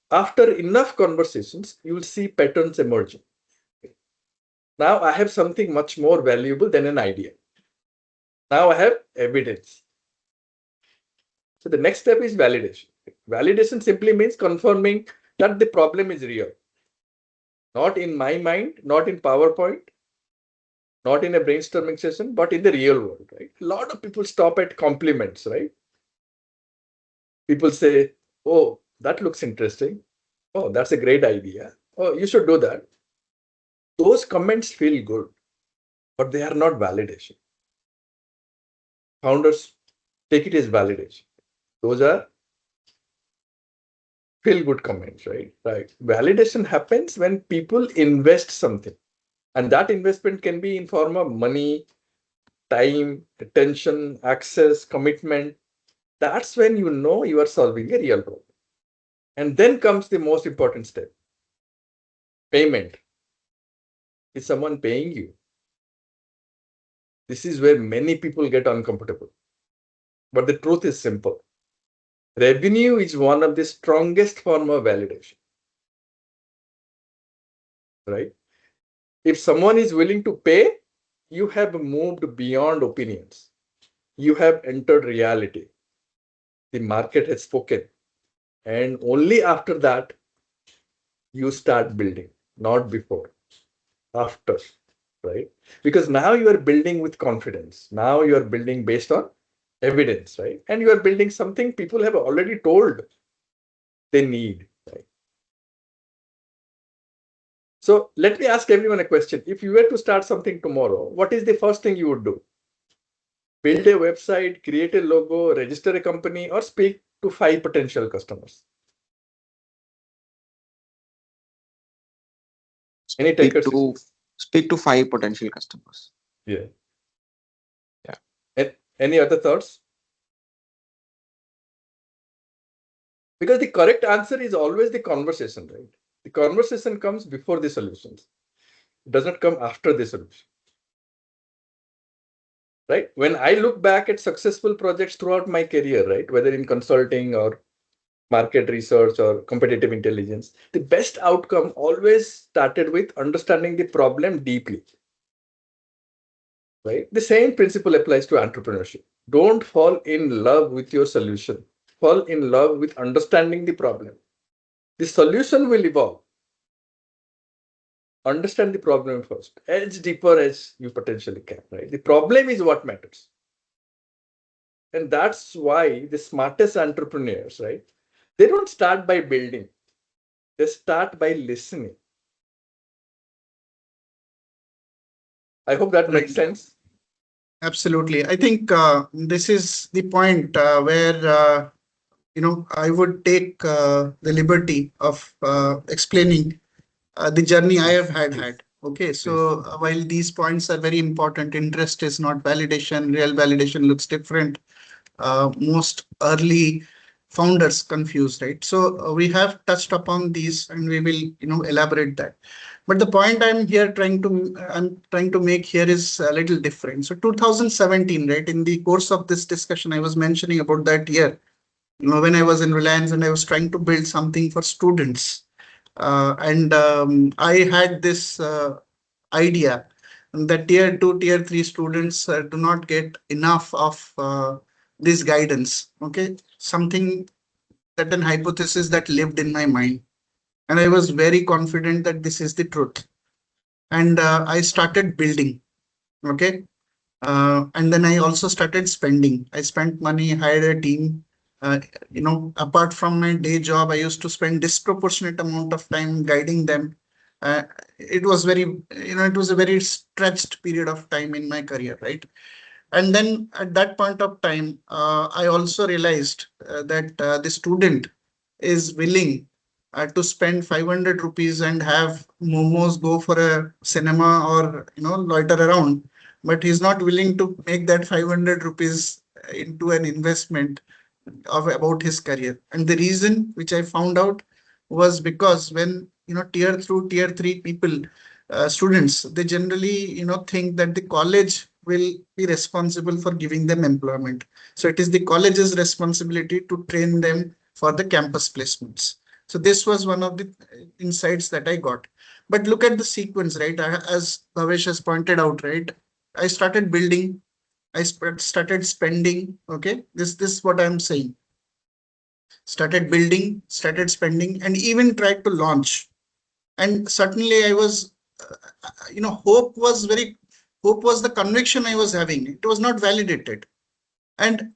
after enough conversations, you will see patterns emerging. Now I have something much more valuable than an idea. Now I have evidence. So the next step is validation. Validation simply means confirming that the problem is real. Not in my mind, not in PowerPoint, not in a brainstorming session, but in the real world, right? A lot of people stop at compliments, right? People say, oh, that looks interesting. Oh, that's a great idea. Oh, you should do that. Those comments feel good, but they are not validation. Founders take it as validation. Those are feel good comments, right? Right. Validation happens when people invest something. And that investment can be in form of money, time, attention, access, commitment. That's when you know you are solving a real problem. And then comes the most important step, payment. Is someone paying you? This is where many people get uncomfortable. But the truth is simple. Revenue is one of the strongest form of validation, right? If someone is willing to pay, you have moved beyond opinions. You have entered reality. The market has spoken. And only after that, you start building, not before, after, right? Because now you are building with confidence. Now you are building based on evidence, right? And you are building something people have already told they need, right? So let me ask everyone a question. If you were to start something tomorrow, what is the first thing you would do? Build a website, create a logo, register a company, or speak to 5 potential customers? Any speak takers? to speak to 5 potential customers. Yeah. Yeah. And any other thoughts? Because the correct answer is always the conversation, right? The conversation comes before the solutions. It does not come after the solution. Right? When I look back at successful projects throughout my career, right, whether in consulting or market research or competitive intelligence, the best outcome always started with understanding the problem deeply. Right? The same principle applies to entrepreneurship. Don't fall in love with your solution. Fall in love with understanding the problem. The solution will evolve. Understand the problem first, as deeper as you potentially can, right? The problem is what matters. And that's why the smartest entrepreneurs, right? They don't start by building, they start by listening. I hope that makes sense. Absolutely. I think this is the point where I would take the liberty of explaining the journey I have had. Okay, so while these points are very important, interest is not validation. Real validation looks different. Most early founders confused, right? So we have touched upon these, and we will elaborate that. But the point I'm trying to make here is a little different. So 2017, right? In the course of this discussion, I was mentioning about that year, when I was in Reliance and I was trying to build something for students. And I had this idea that tier 2, tier 3 students do not get enough of this guidance. Okay, something, that an hypothesis that lived in my mind. And I was very confident that this is the truth. And I started building. Okay. And then I also started spending. I spent money, hired a team. Apart from my day job, I used to spend disproportionate amount of time guiding them. It was it was a very stretched period of time in my career, right? And then at that point of time, I also realized that the student is willing to spend 500 rupees and have momos, go for a cinema, or loiter around, but he's not willing to make that 500 rupees into an investment of about his career. And the reason which I found out was because when tier through tier 3 people, students, they generally think that the college will be responsible for giving them employment. So it is the college's responsibility to train them for the campus placements. So this was one of the insights that I got. But look at the sequence, right? As Bhavesh has pointed out, right? I started building, started spending. Okay, this is what I'm saying. Started building, started spending, and even tried to launch. And certainly, I was, hope was the conviction I was having. It was not validated. And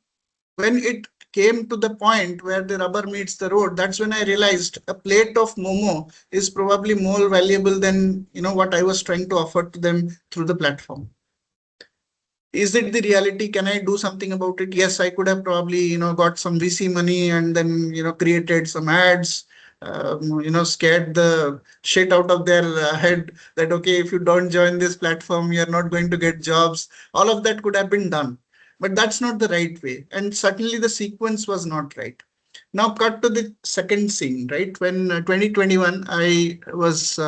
when it came to the point where the rubber meets the road, that's when I realized a plate of momo is probably more valuable than what I was trying to offer to them through the platform. Is it the reality? Can I do something about it? Yes, I could have probably got some VC money and then created some ads, scared the shit out of their head that okay, if you don't join this platform, you're not going to get jobs. All of that could have been done, but that's not the right way, and certainly the sequence was not right. Now cut to the second scene, right? When 2021, I was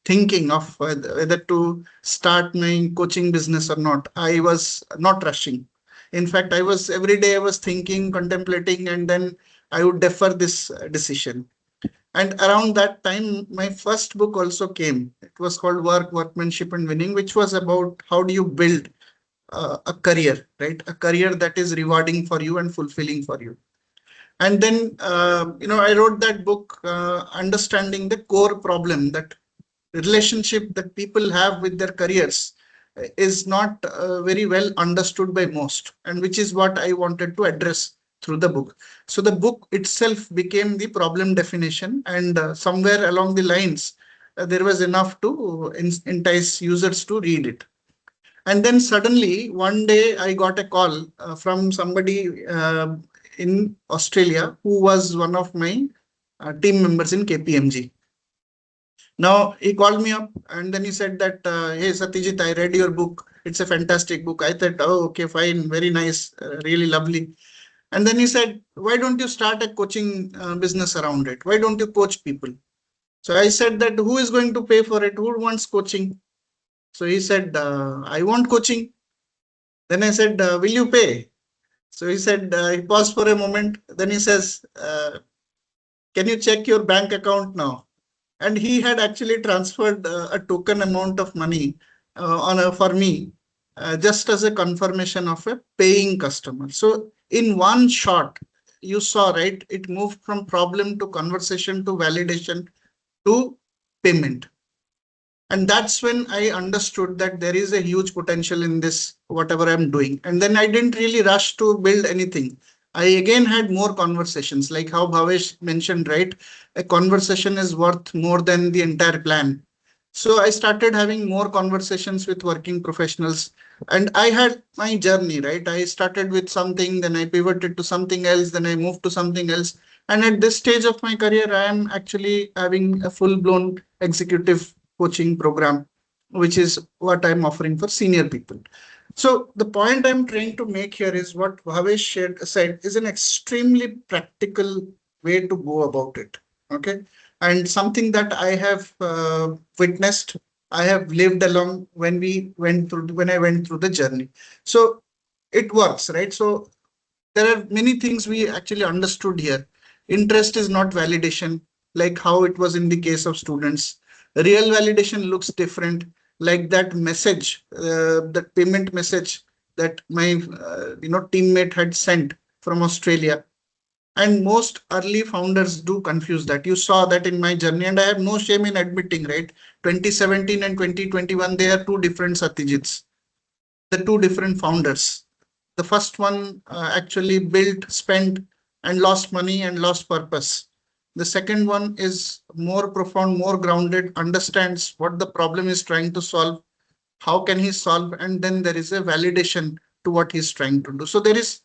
thinking of whether to start my coaching business or not. I was not rushing. In fact, I was every day I was thinking, contemplating, and then I would defer this decision. And around that time, my first book also came. It was called Work, Workmanship, and Winning, which was about how do you build a career, right? A career that is rewarding for you and fulfilling for you. And then, I wrote that book, understanding the core problem, that relationship that people have with their careers is not very well understood by most, and which is what I wanted to address through the book. So the book itself became the problem definition, and somewhere along the lines, there was enough to entice users to read it. And then suddenly one day I got a call from somebody in Australia who was one of my team members in KPMG. Now he called me up and then he said that, hey Satyajit, I read your book. It's a fantastic book. I thought, oh, okay, fine, very nice, really lovely. And then he said, why don't you start a coaching business around it? Why don't you coach people? So I said that who is going to pay for it? Who wants coaching? So he said, I want coaching. Then I said, will you pay? So he said, he paused for a moment. Then he says, can you check your bank account now? And he had actually transferred a token amount of money for me, just as a confirmation of a paying customer. So in one shot, you saw, right? It moved from problem to conversation to validation to payment. And that's when I understood that there is a huge potential in this, whatever I'm doing. And then I didn't really rush to build anything. I again had more conversations, like how Bhavesh mentioned, right? A conversation is worth more than the entire plan. So I started having more conversations with working professionals, and I had my journey, right? I started with something, then I pivoted to something else, then I moved to something else. And at this stage of my career, I am actually having a full-blown executive coaching program, which is what I'm offering for senior people. So the point I'm trying to make here is what Bhavesh said is an extremely practical way to go about it. Okay. And something that I have witnessed, I have lived along when I went through the journey. So it works, right? So there are many things we actually understood here. Interest is not validation, like how it was in the case of students. Real validation looks different, like that message, that payment message that my teammate had sent from Australia. And most early founders do confuse that. You saw that in my journey, and I have no shame in admitting, right? 2017 and 2021, they are two different Satyajits, the two different founders. The first one actually built, spent, and lost money and lost purpose. The second one is more profound, more grounded, understands what the problem is trying to solve, how can he solve, and then there is a validation to what he's trying to do. So there is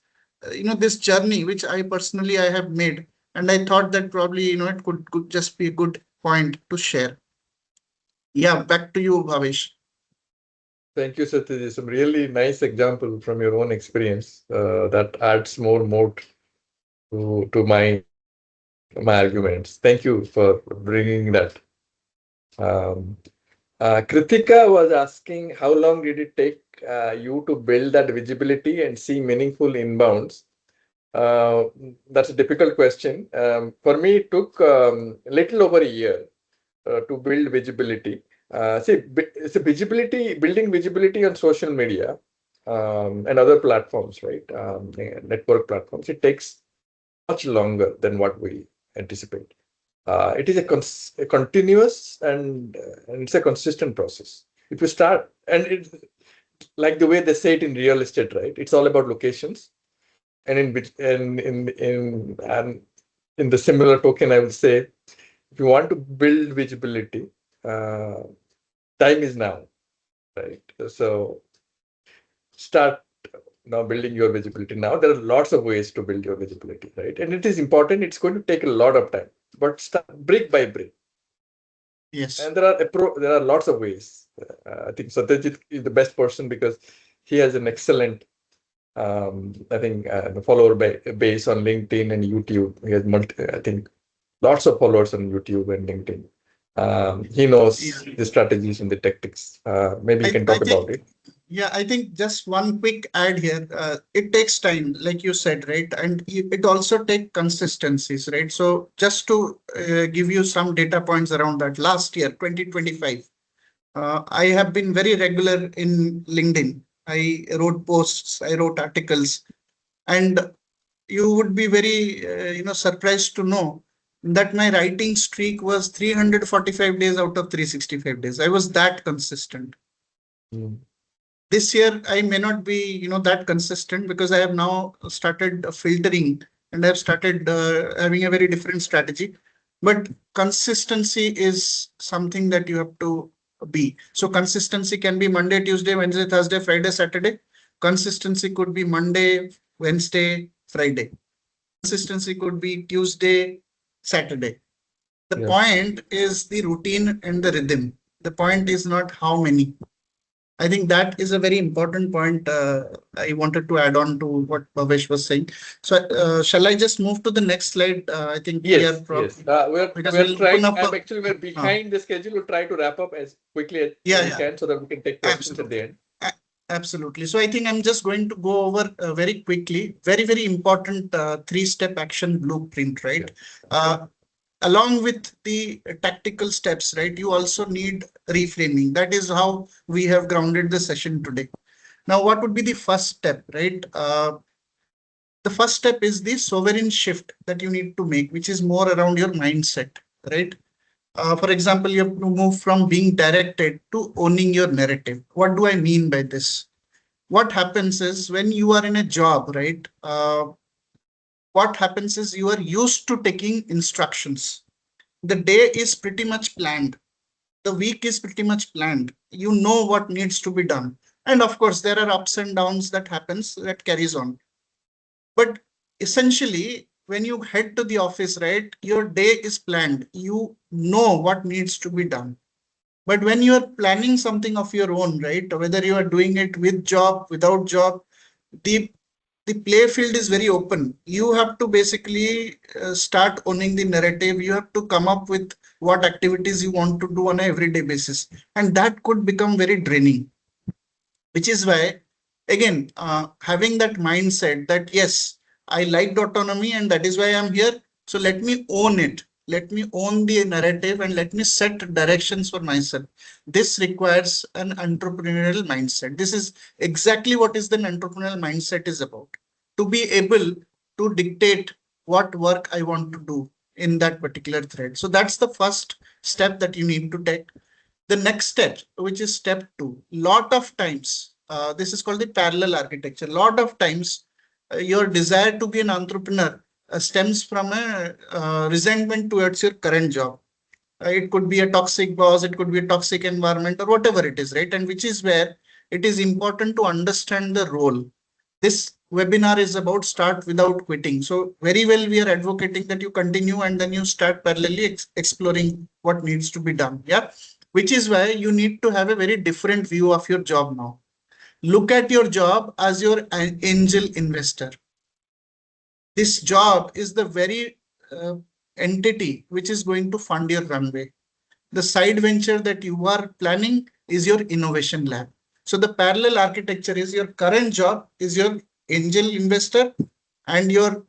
this journey which I personally I have made, and I thought that probably it could just be a good point to share. Yeah, back to you, Bhavesh. Thank you, Satyajit. Some really nice example from your own experience that adds more moat to my arguments. Thank you for bringing that. Um, Kritika was asking, how long did it take you to build that visibility and see meaningful inbounds? Uh, that's a difficult question. For me, it took little over a year to build visibility. Building visibility on social media and other platforms, right? Network platforms. It takes much longer than what we anticipate. It is a continuous and it's a consistent process. If you start, and it's like the way they say it in real estate, right? It's all about locations. And in the similar token, I would say, if you want to build visibility, uh, time is now, right? So start now building your visibility now. There are lots of ways to build your visibility, right? And it is important. It's going to take a lot of time, but start brick by brick. Yes. And there are lots of ways. I think Satyajit is the best person because he has an excellent, I think, follower base on LinkedIn and YouTube. He has I think, lots of followers on YouTube and LinkedIn. He knows Yeah. the strategies and the tactics. Maybe you can I talk think about it. Yeah, I think just one quick add here. It takes time, like you said, right? And it also takes consistencies, right? So just to give you some data points around that, last year, 2025, I have been very regular in LinkedIn. I wrote posts, I wrote articles, and you would be very, surprised to know that my writing streak was 345 days out of 365 days. I was that consistent. Mm. This year I may not be that consistent because I have now started filtering, and I've started having a very different strategy. But consistency is something that you have to be. So consistency can be Monday, Tuesday, Wednesday, Thursday, Friday, Saturday. Consistency could be Monday, Wednesday, Friday. Consistency could be Tuesday, Saturday. The Yeah. point is the routine and the rhythm. The point is not how many. I think that is a very important point. I wanted to add on to what Bhavesh was saying. So, shall I just move to the next slide? I think we are Yes, yes. because We're we'll open trying. up. We're Uh, behind the schedule. We'll try to wrap up as quickly as yeah, we yeah, can so that we can take questions at the absolutely. end. A- Absolutely. So I think I'm just going to go over very quickly, very, very important three-step action blueprint, right? Uh, Along with the tactical steps, right? You also need reframing. That is how we have grounded the session today. Now, what would be the first step, right? The first step is the sovereign shift that you need to make, which is more around your mindset, right? For example, you have to move from being directed to owning your narrative. What do I mean by this? What happens is when you are in a job, right? What happens is you are used to taking instructions. The day is pretty much planned. the week is pretty much planned. You know what needs to be done. And of course, there are ups and downs that happens that carries on. But essentially, when you head to the office, right, your day is planned. You know what needs to be done. But when you are planning something of your own, right, whether you are doing it with job, without job, the the play field is very open. You have to basically start owning the narrative. You have to come up with what activities you want to do on a everyday basis, and that could become very draining. Which is why, again, having that mindset that yes, I liked autonomy, and that is why I'm here. So let me own it. Let me own the narrative and let me set directions for myself. This requires an entrepreneurial mindset. This is exactly what is the entrepreneurial mindset is about. To be able to dictate what work I want to do in that particular thread. So that's the first step that you need to take. The next step, which is step two, lot of times, this is called the parallel architecture. Lot of times, your desire to be an entrepreneur stems from a resentment towards your current job. It could be a toxic boss, it could be a toxic environment, or whatever it is, right? And which is where it is important to understand the role. This webinar is about start without quitting. So very well, we are advocating that you continue and then you start parallelly exploring what needs to be done. Yeah, which is why you need to have a very different view of your job now. Look at your job as your angel investor. This job is the very entity which is going to fund your runway. The side venture that you are planning is your innovation lab. So the parallel architecture is your current job is your angel investor, and your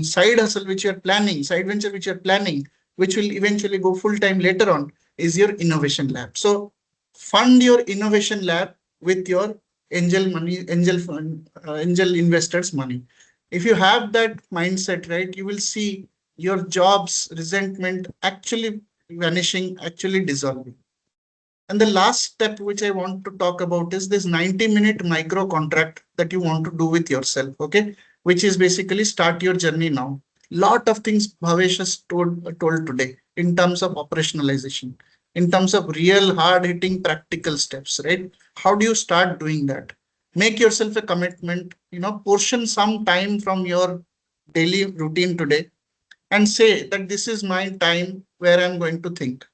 side hustle which you're planning, side venture which you're planning, which will eventually go full time later on, is your innovation lab. So fund your innovation lab with your angel money, angel fund, angel investors money. If you have that mindset, right, you will see your job's resentment actually vanishing, actually dissolving. And the last step which I want to talk about is this 90-minute micro contract that you want to do with yourself, okay? Which is basically start your journey now. Lot of things Bhavesh has told today in terms of operationalization, in terms of real hard hitting practical steps, right? How do you start doing that? Make yourself a commitment, portion some time from your daily routine today and say that this is my time where I'm going to think.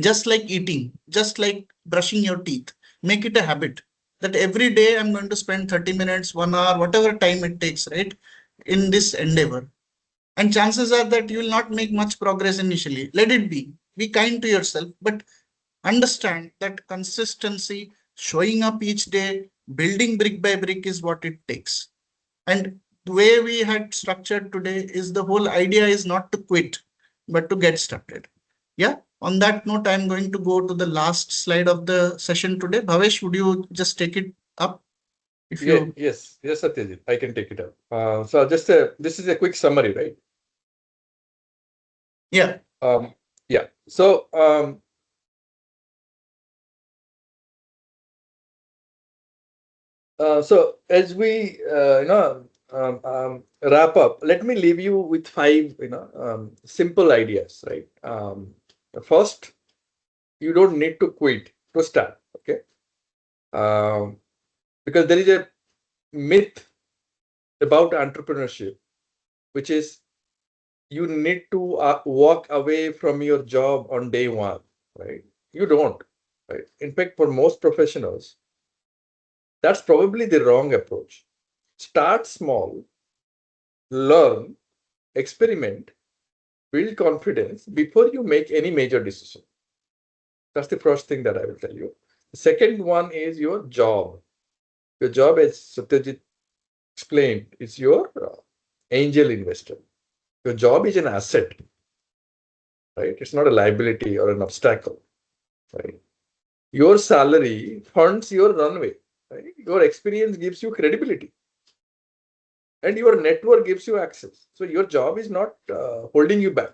Just like eating, just like brushing your teeth, make it a habit that every day I'm going to spend 30 minutes, 1 hour, whatever time it takes, right, in this endeavor. And chances are that you will not make much progress initially. Let it be. Be kind to yourself, but understand that consistency, showing up each day, building brick by brick is what it takes. And the way we had structured today is the whole idea is not to quit, but to get started. Yeah. On that note, I'm going to go to the last slide of the session today. Bhavesh, would you just take it up? If Yeah, you, yes, Satyajit, I can take it up. So just this is a quick summary, right? yeah, Yeah. So so as we wrap up, let me leave you with five simple ideas, right? First, you don't need to quit to start, okay? Um, because there is a myth about entrepreneurship, which is you need to walk away from your job on day one, right? You don't, right? In fact, for most professionals, that's probably the wrong approach. Start small, learn, experiment, build confidence before you make any major decision. That's the first thing that I will tell you. The second one is your job. Your job, as Satyajit explained, is your angel investor. Your job is an asset, right? It's not a liability or an obstacle, right? Your salary funds your runway, right? Your experience gives you credibility, and your network gives you access. So your job is not holding you back.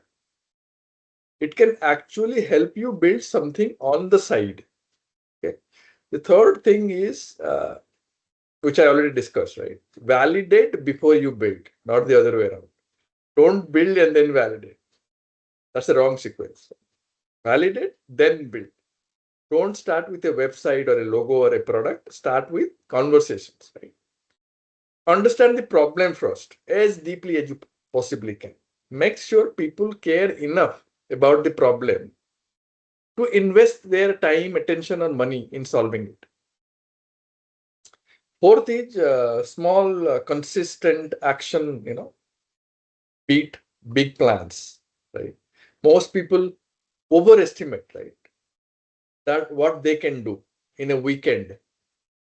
It can actually help you build something on the side. Okay. The third thing is, which I already discussed, right? Validate before you build, not the other way around. Don't build and then validate. That's the wrong sequence. Validate, then build. Don't start with a website or a logo or a product. Start with conversations, right? Understand the problem first as deeply as you possibly can. Make sure people care enough about the problem to invest their time, attention, or money in solving it. Fourth is small, consistent action, beat big plans, right? Most people overestimate, right, that what they can do in a weekend,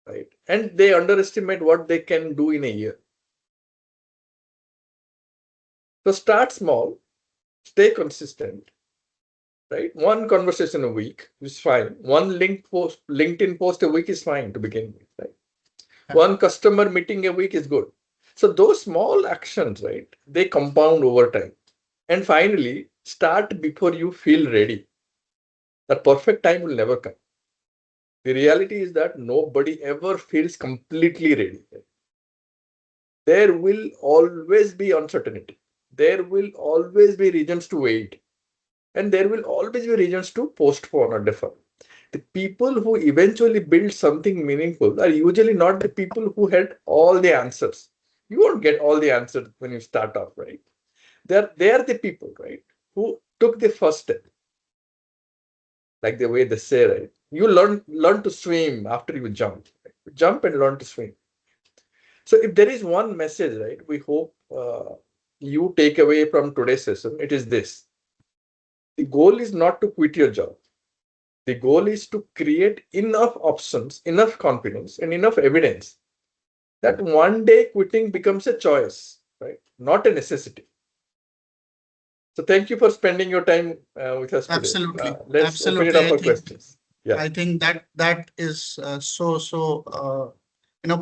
right? And they underestimate what they can do in a year. So start small, stay consistent, right? One conversation a week is fine. One LinkedIn post a week is fine to begin with, right? One customer meeting a week is good. So those small actions, right, they compound over time. And finally, start before you feel ready. That perfect time will never come. The reality is that nobody ever feels completely ready. There will always be uncertainty. There will always be reasons to wait. And there will always be reasons to postpone or defer. The people who eventually build something meaningful are usually not the people who had all the answers. You won't get all the answers when you start off, right? They are the people, right, who took the first step, like the way they say, right? You learn to swim after you jump. Right? Jump and learn to swim. So if there is one message, right, we hope you take away from today's session, it is this. The goal is not to quit your job. The goal is to create enough options, enough confidence, and enough evidence that one day quitting becomes a choice, right? Not a necessity. So thank you for spending your time with us today. Absolutely. Let's open it Absolutely. up for questions. Yeah. I think that is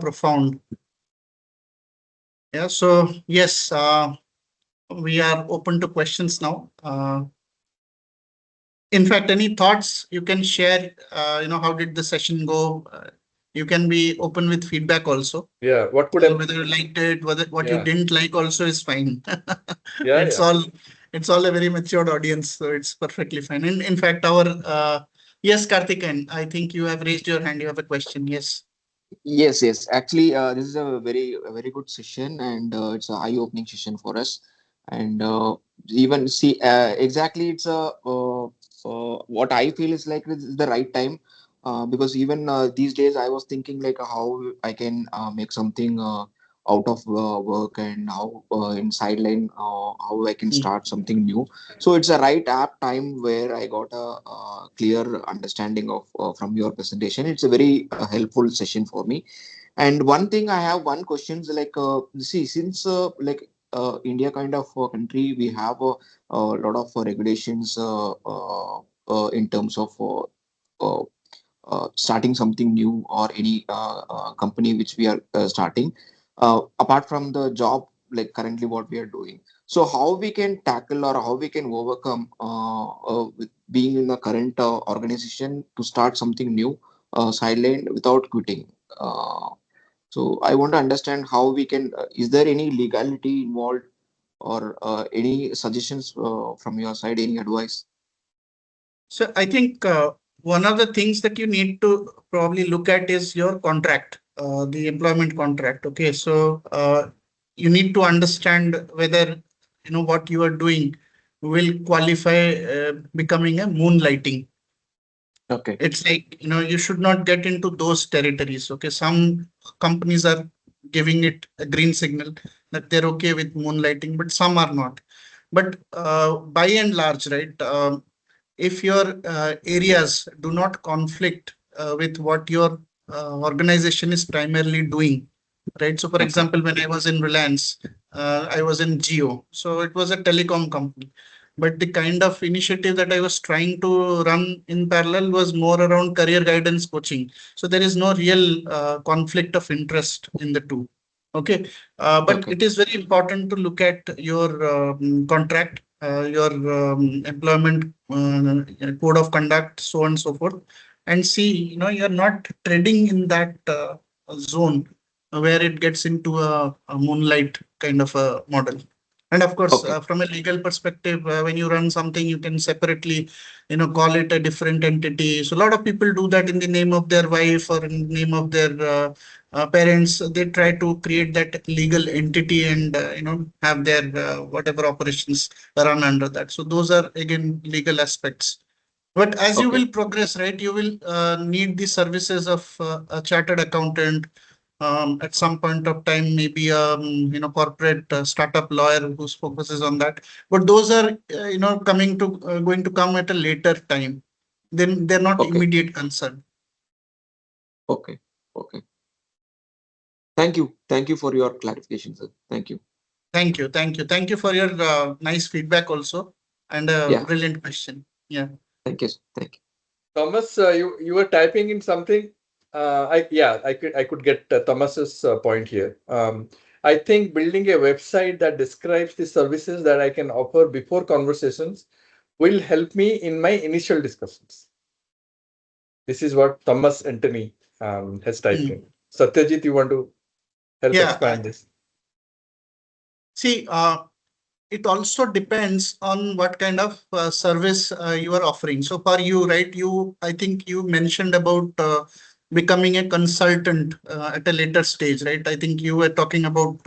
profound. Yeah. So yes, we are open to questions now. In fact, any thoughts you can share? How did the session go? You can be open with feedback also. Yeah. What could So have? whether you liked it, whether what you Yeah. didn't like also is fine. Yeah. It's Yeah. all it's all a very matured audience, so it's perfectly fine. In fact, our yes, Karthikeyan, I think you have raised your hand. You have a question. Yes. Yes, yes. Actually, this is a very good session, and it's a eye-opening session for us. And even see exactly, it's a what I feel is like this is the right time, because even these days I was thinking like how I can make something out of work, and how in sideline how I can Mm. start something new. So it's a right app time where I got a, clear understanding of from your presentation. It's a very helpful session for me. And one thing I have one question is like, see, since India kind of country, we have a lot of regulations in terms of uh, starting something new, or any company which we are starting, apart from the job, like currently what we are doing. So how we can tackle, or how we can overcome with being in the current organization, to start something new sideline without quitting. So I want to understand how we can. Is there any legality involved, or any suggestions from your side? Any advice? So I think one of the things that you need to probably look at is your contract, the employment contract. Okay, so you need to understand whether what you are doing will qualify becoming a moonlighting. Okay. It's like, you should not get into those territories. Okay, some companies are giving it a green signal that they're okay with moonlighting, but some are not. But by and large, right? If your areas do not conflict with what your organization is primarily doing, right? So, for Okay. example, when I was in Reliance, I was in Geo, so it was a telecom company. But the kind of initiative that I was trying to run in parallel was more around career guidance coaching. So there is no real conflict of interest in the two. Okay, but Okay. it is very important to look at your contract, your employment code of conduct, so on and so forth, and see, you're not treading in that zone where it gets into a moonlight kind of a model. And of course, Okay. from a legal perspective, when you run something, you can separately, call it a different entity. So a lot of people do that in the name of their wife or in the name of their parents. They try to create that legal entity and, have their whatever operations run under that. So those are again legal aspects. But as you Okay. will progress, right, you will need the services of a chartered accountant, at some point of time, maybe corporate startup lawyer who focuses on that. But those are coming to going to come at a later time. Then they're not Okay. immediate concern. Okay. Okay. Thank you. Thank you for your clarification, sir. Thank you. Thank you for your nice feedback also, and a Yeah. brilliant question. Yeah. Thank you, sir. Thank you. Thomas, you were typing in something. I could get Thomas's point here. I think building a website that describes the services that I can offer before conversations will help me in my initial discussions. This is what Thomas Anthony has typed Hmm. in. Satyajit, you want to help Yeah. expand this? See, it also depends on what kind of service you are offering. So for you, right, I think you mentioned about becoming a consultant at a later stage, right? I think you were talking about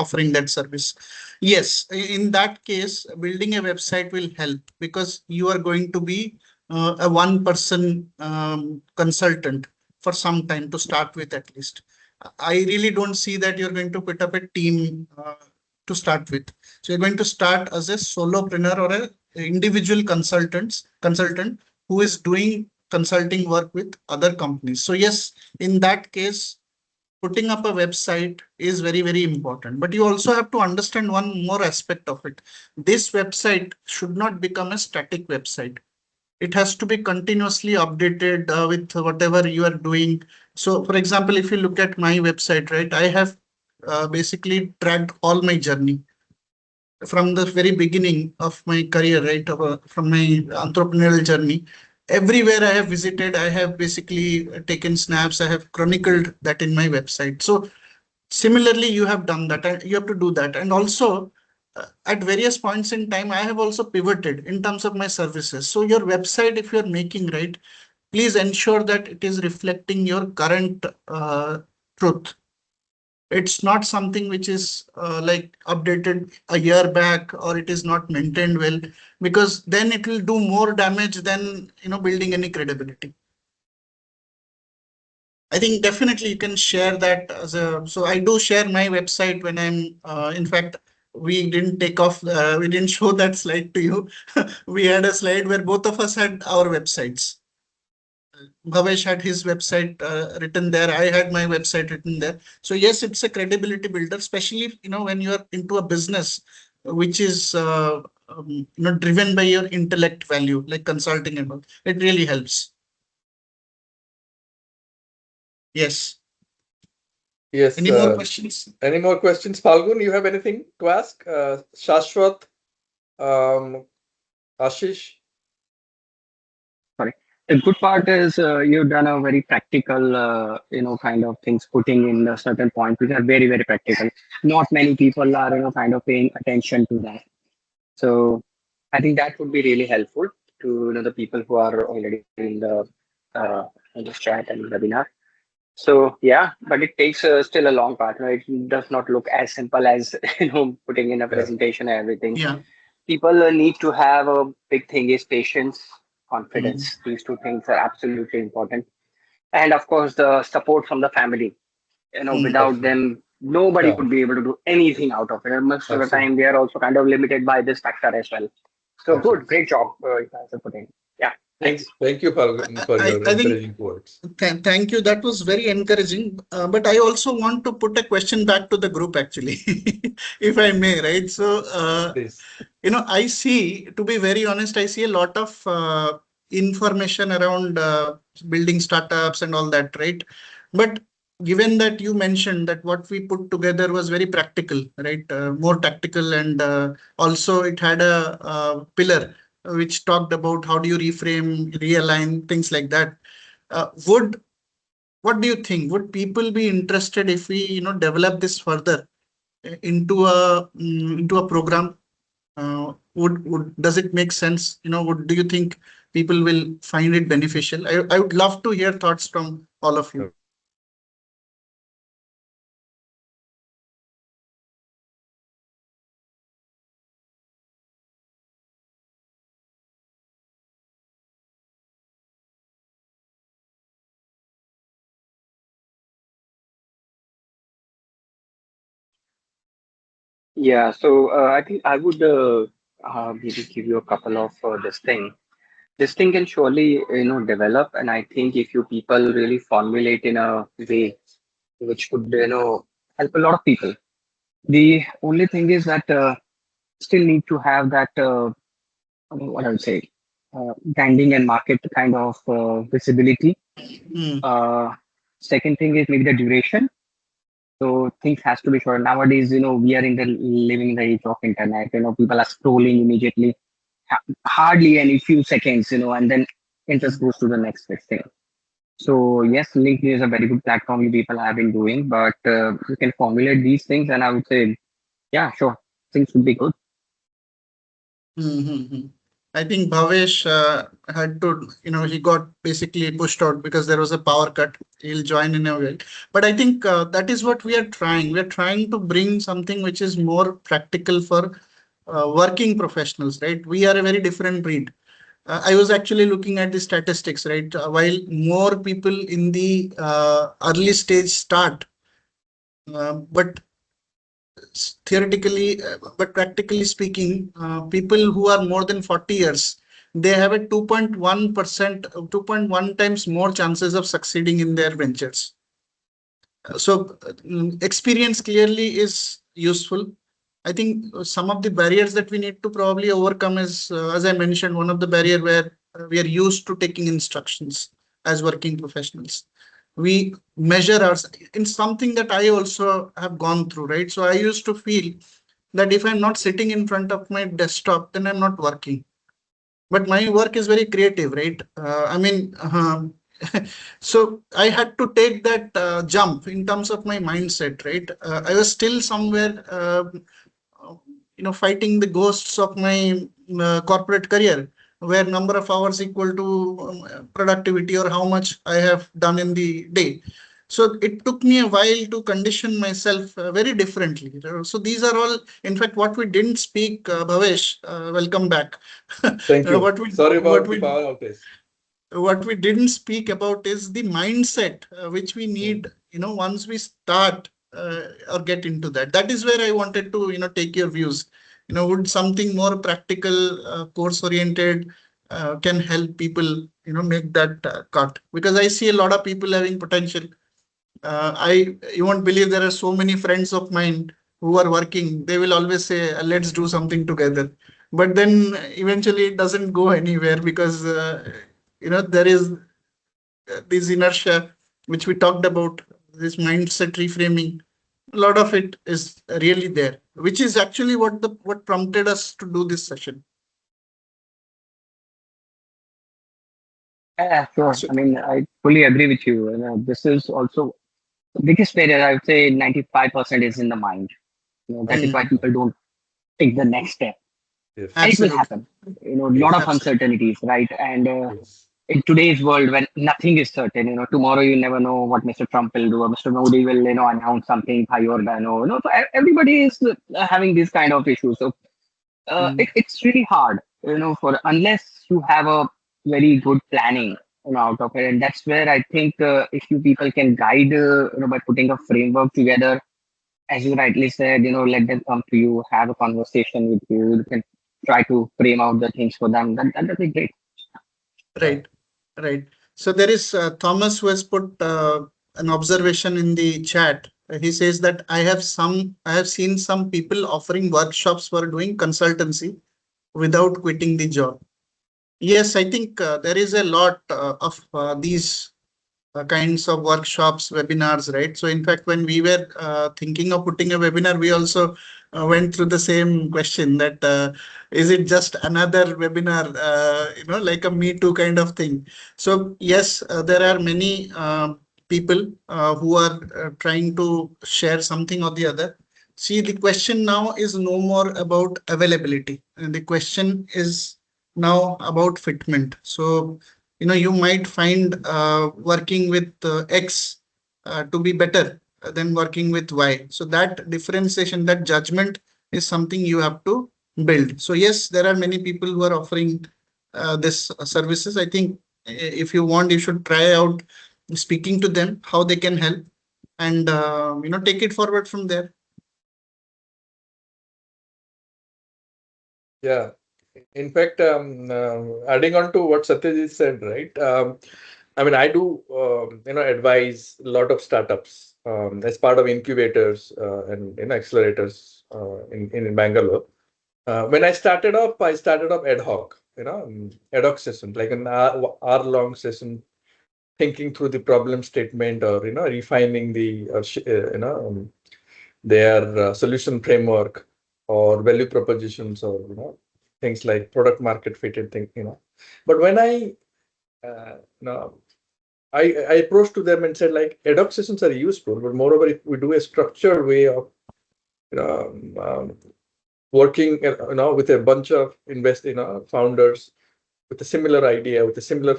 offering that service. Yes, in that case, building a website will help because you are going to be a one person consultant for some time to start with, at least. I really don't see that you're going to put up a team to start with. So you're going to start as a solopreneur or a individual consultant who is doing consulting work with other companies. So yes, in that case, putting up a website is very, very important. But you also have to understand one more aspect of it. This website should not become a static website. It has to be continuously updated with whatever you are doing. So for example, if you look at my website, right, I have basically tracked all my journey from the very beginning of my career, right, from my entrepreneurial journey. Everywhere I have visited, I have basically taken snaps. I have chronicled that in my website. So similarly, you have done that, and you have to do that. And also, at various points in time, I have also pivoted in terms of my services. So your website, if you're making, right, please ensure that it is reflecting your current truth. It's not something which is like updated a year back, or it is not maintained well, because then it will do more damage than building any credibility. I think definitely you can share that as a. So I do share my website when I'm. In fact, we didn't take off. We didn't show that slide to you. We had a slide where both of us had our websites. Bhavesh had his website written there. I had my website written there. So yes, it's a credibility builder, especially when you are into a business which is driven by your intellect value, like consulting and all. It really helps. Yes. Yes. Any more questions? Any more questions, Falgun? You have anything to ask? Shashwat, um, Ashish? Sorry. The good part is you've done a very practical, kind of things, putting in a certain point, which are very, very practical. Not many people are, kind of paying attention to that. So I think that would be really helpful to the people who are already uh, in this chat and webinar. So yeah, but it takes still a long part. Right? It does not look as simple as putting in a Yeah. presentation and everything. Yeah. People need to have a big thing is patience, Mm. confidence. These two things are absolutely important, and of course the support from the family. Mm. Without Definitely. them, nobody Yeah, would be able to do anything out of it. And most of the absolutely. time, they are also kind of limited by this factor as well. So good, Absolutely. great job, you guys are putting. Yeah, thanks. Thank you, Falgun, for your I think encouraging words. thank you. That was very encouraging. But I also want to put a question back to the group, actually, if I may, right? So, Please. I see, to be very honest, I see a lot of information around building startups and all that, right? But given that you mentioned that what we put together was very practical, right? More tactical, and also it had a pillar which talked about how do you reframe, realign, things like that. Would What do you think? Would people be interested if we, develop this further? into a program? Would does it make sense? Would do you think people will find it beneficial? I would love to hear thoughts from all of you. Yeah, so I think I would maybe give you a couple of this thing. This thing can surely develop, and I think if you people really formulate in a way which could help a lot of people. The only thing is that still need to have that what I would say branding and market kind of visibility. Hmm. Uh, Second thing is maybe the duration. So things has to be short. Nowadays, we are in the living in the age of internet. People are scrolling immediately, hardly any few seconds, and then interest goes to the next big thing. So yes, LinkedIn is a very good platform you people have been doing, but you can formulate these things, and I would say, yeah, sure, things would be good. Mm-hmm. I think Bhavesh had to, he got basically pushed out because there was a power cut. He'll join in a way. But I think that is what we are trying. We're trying to bring something which is more practical for working professionals, right? We are a very different breed. I was actually looking at the statistics, right? While more people in the early stage start, but theoretically, but practically speaking, people who are more than 40 years, they have a 2.1%, 2.1 times more chances of succeeding in their ventures. So experience clearly is useful. I think some of the barriers that we need to probably overcome is, as I mentioned, one of the barrier where we are used to taking instructions as working professionals. We measure ours in something that I also have gone through, right? So I used to feel that if I'm not sitting in front of my desktop, then I'm not working. But my work is very creative, right? So I had to take that jump in terms of my mindset, right? I was still somewhere, uh, fighting the ghosts of my corporate career, where number of hours equal to productivity or how much I have done in the day. So it took me a while to condition myself very differently. So these are all, in fact, what we didn't speak, Bhavesh, welcome back. Thank you. What we Sorry what about the we power outage. what we didn't speak about is the mindset which we Mm. need, once we start or get into that. That is where I wanted to, take your views. Would something more practical, course oriented, can help people, make that cut? Because I see a lot of people having potential. You won't believe there are so many friends of mine who are working. They will always say, "Let's do something together," but then eventually it doesn't go anywhere because there is this inertia which we talked about, this mindset reframing. A lot of it is really there, which is actually what prompted us to do this session. Yeah, sure. So, I mean, I fully agree with you. This is also the biggest barrier. I would say 95% is in the mind. That is mm, why people don't take the next step, and it Yes. will absolutely, happen. A lot of Yes. absolutely, uncertainties, right? And Yes. in today's world, when nothing is certain, tomorrow you never know what Mr. Trump will do, or Mr. Modi will, announce something, high or no, so everybody is having these kind of issues. So mm, it's really hard, for unless you have a very good planning, out of it. And that's where I think if you people can guide, by putting a framework together, as you rightly said, let them come to you, have a conversation with you. You can try to frame out the things for them. That'd be great. Right. right, right. So there is Thomas who has put an observation in the chat. He says that I have seen some people offering workshops for doing consultancy without quitting the job. Yes, I think there is a lot of these kinds of workshops, webinars, right? So, in fact, when we were thinking of putting a webinar, we also went through the same question that is it just another webinar, like a Me Too kind of thing? So, yes, there are many people who are trying to share something or the other. See, the question now is no more about availability, and the question is now about fitment. So, you might find working with X to be better than working with Y. So that differentiation, that judgment is something you have to build. So yes, there are many people who are offering this services. I think if you want, you should try out speaking to them, how they can help, and take it forward from there. Yeah. In fact, adding on to what Satyajit said, right? I mean, I do, advise a lot of startups as part of incubators and accelerators in Bangalore. When I started off ad hoc, ad hoc session, like an hour-long session, thinking through the problem statement or refining the their solution framework or value propositions or things like product market fit and thing. But when uh, you know I approached to them and said, like, ad hoc sessions are useful, but moreover, if we do a structured way of you know working with a bunch of founders with a similar idea, with a similar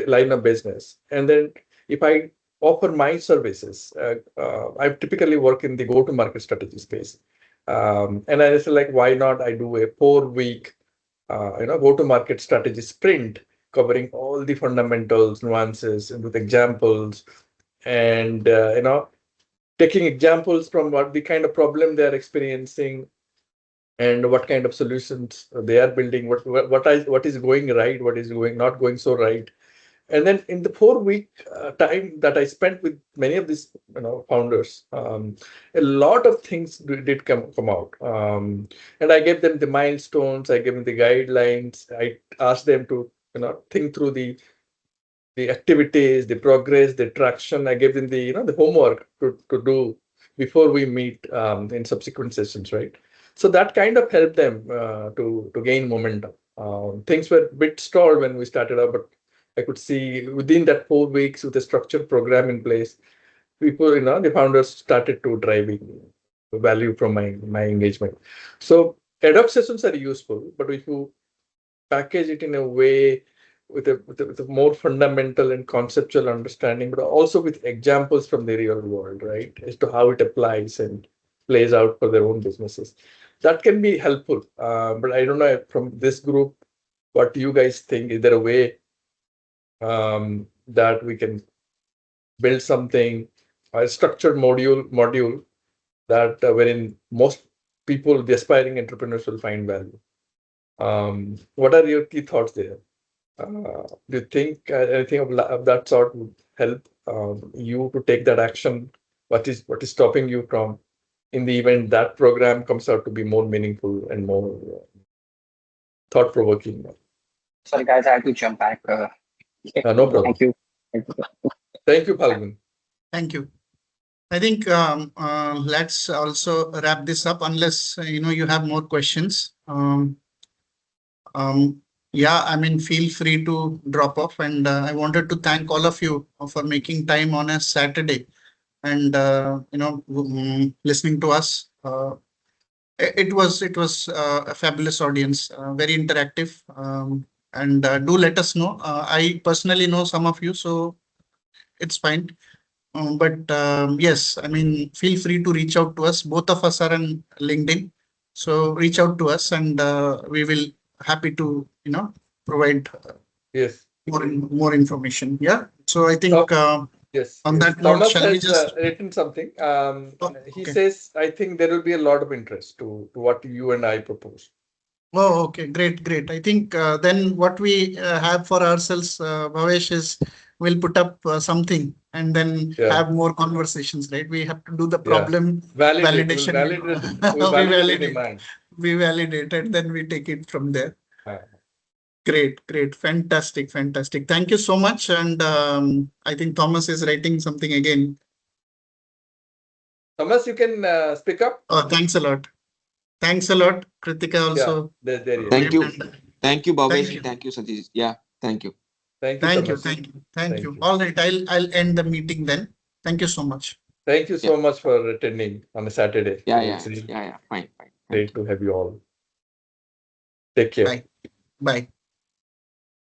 line of business, and then if I offer my services, I typically work in the go-to-market strategy space, and I said, like, why not I do a 4-week go-to-market strategy sprint covering all the fundamentals, nuances, and with examples, and taking examples from what the kind of problem they are experiencing and what kind of solutions they are building, what is going right, what is going not going so right. And then in the 4-week time that I spent with many of these founders, a lot of things did come out, and I gave them the milestones, I gave them the guidelines, I asked them to think through the activities, the progress, the traction. I gave them the homework to do before we meet in subsequent sessions, right? So that kind of helped them to gain momentum. Things were a bit stalled when we started out, but I could see within that 4 weeks with a structured program in place, people, the founders started to driving value from my engagement. So ad hoc sessions are useful, but if you package it in a way with a more fundamental and conceptual understanding, but also with examples from the real world, right, as to how it applies and plays out for their own businesses. That can be helpful. But I don't know from this group, what you guys think. Is there a way that we can build something, a structured module that wherein most people, the aspiring entrepreneurs, will find value? What are your key thoughts there? Do you think anything of that sort would help you to take that action? What is stopping you from, in the event that program comes out to be more meaningful and more thought-provoking? Sorry, guys, I have to jump back. No problem. Thank you. Thank you, Palgun. Thank you. I think let's also wrap this up, unless you have more questions. Yeah, I mean, feel free to drop off. And I wanted to thank all of you for making time on a Saturday and listening to us. It was a fabulous audience, very interactive, and do let us know. I personally know some of you, so it's fine. But yes, I mean, feel free to reach out to us. Both of us are on LinkedIn, so reach out to us, and we will happy to provide Yes. more information. Yeah. So I think Yes. on that note, Thomas shall we has just? written something. He Okay. says, I think there will be a lot of interest to what you and I propose. Oh, okay, great, great. I think then what we have for ourselves, Bhavesh, is we'll put up something and then Yeah. have more conversations, right? We have to do the Yeah. problem Validate. validation. We'll We validate the validate, demand. we validate, and then we take it from there. Uh, Great, great, fantastic, fantastic. Thank you so much. And I think Thomas is writing something again. Thomas, you can speak up. Oh, thanks a lot. Thanks a lot. Kritika also. Yeah, there he is. Thank you. Thank Bhavesh. you. Thank you, Satish. Yeah, thank you. Thank you, Thank you. Thomas. Thank you. Thank Thank you. you. All right. I'll end the meeting then. Thank you so much. Thank you Yeah. so much for attending on a Saturday. Yeah. It's Yeah. Yeah. Yeah. Fine. Fine. Thank great you. to have you all. Take care. Bye. Bye.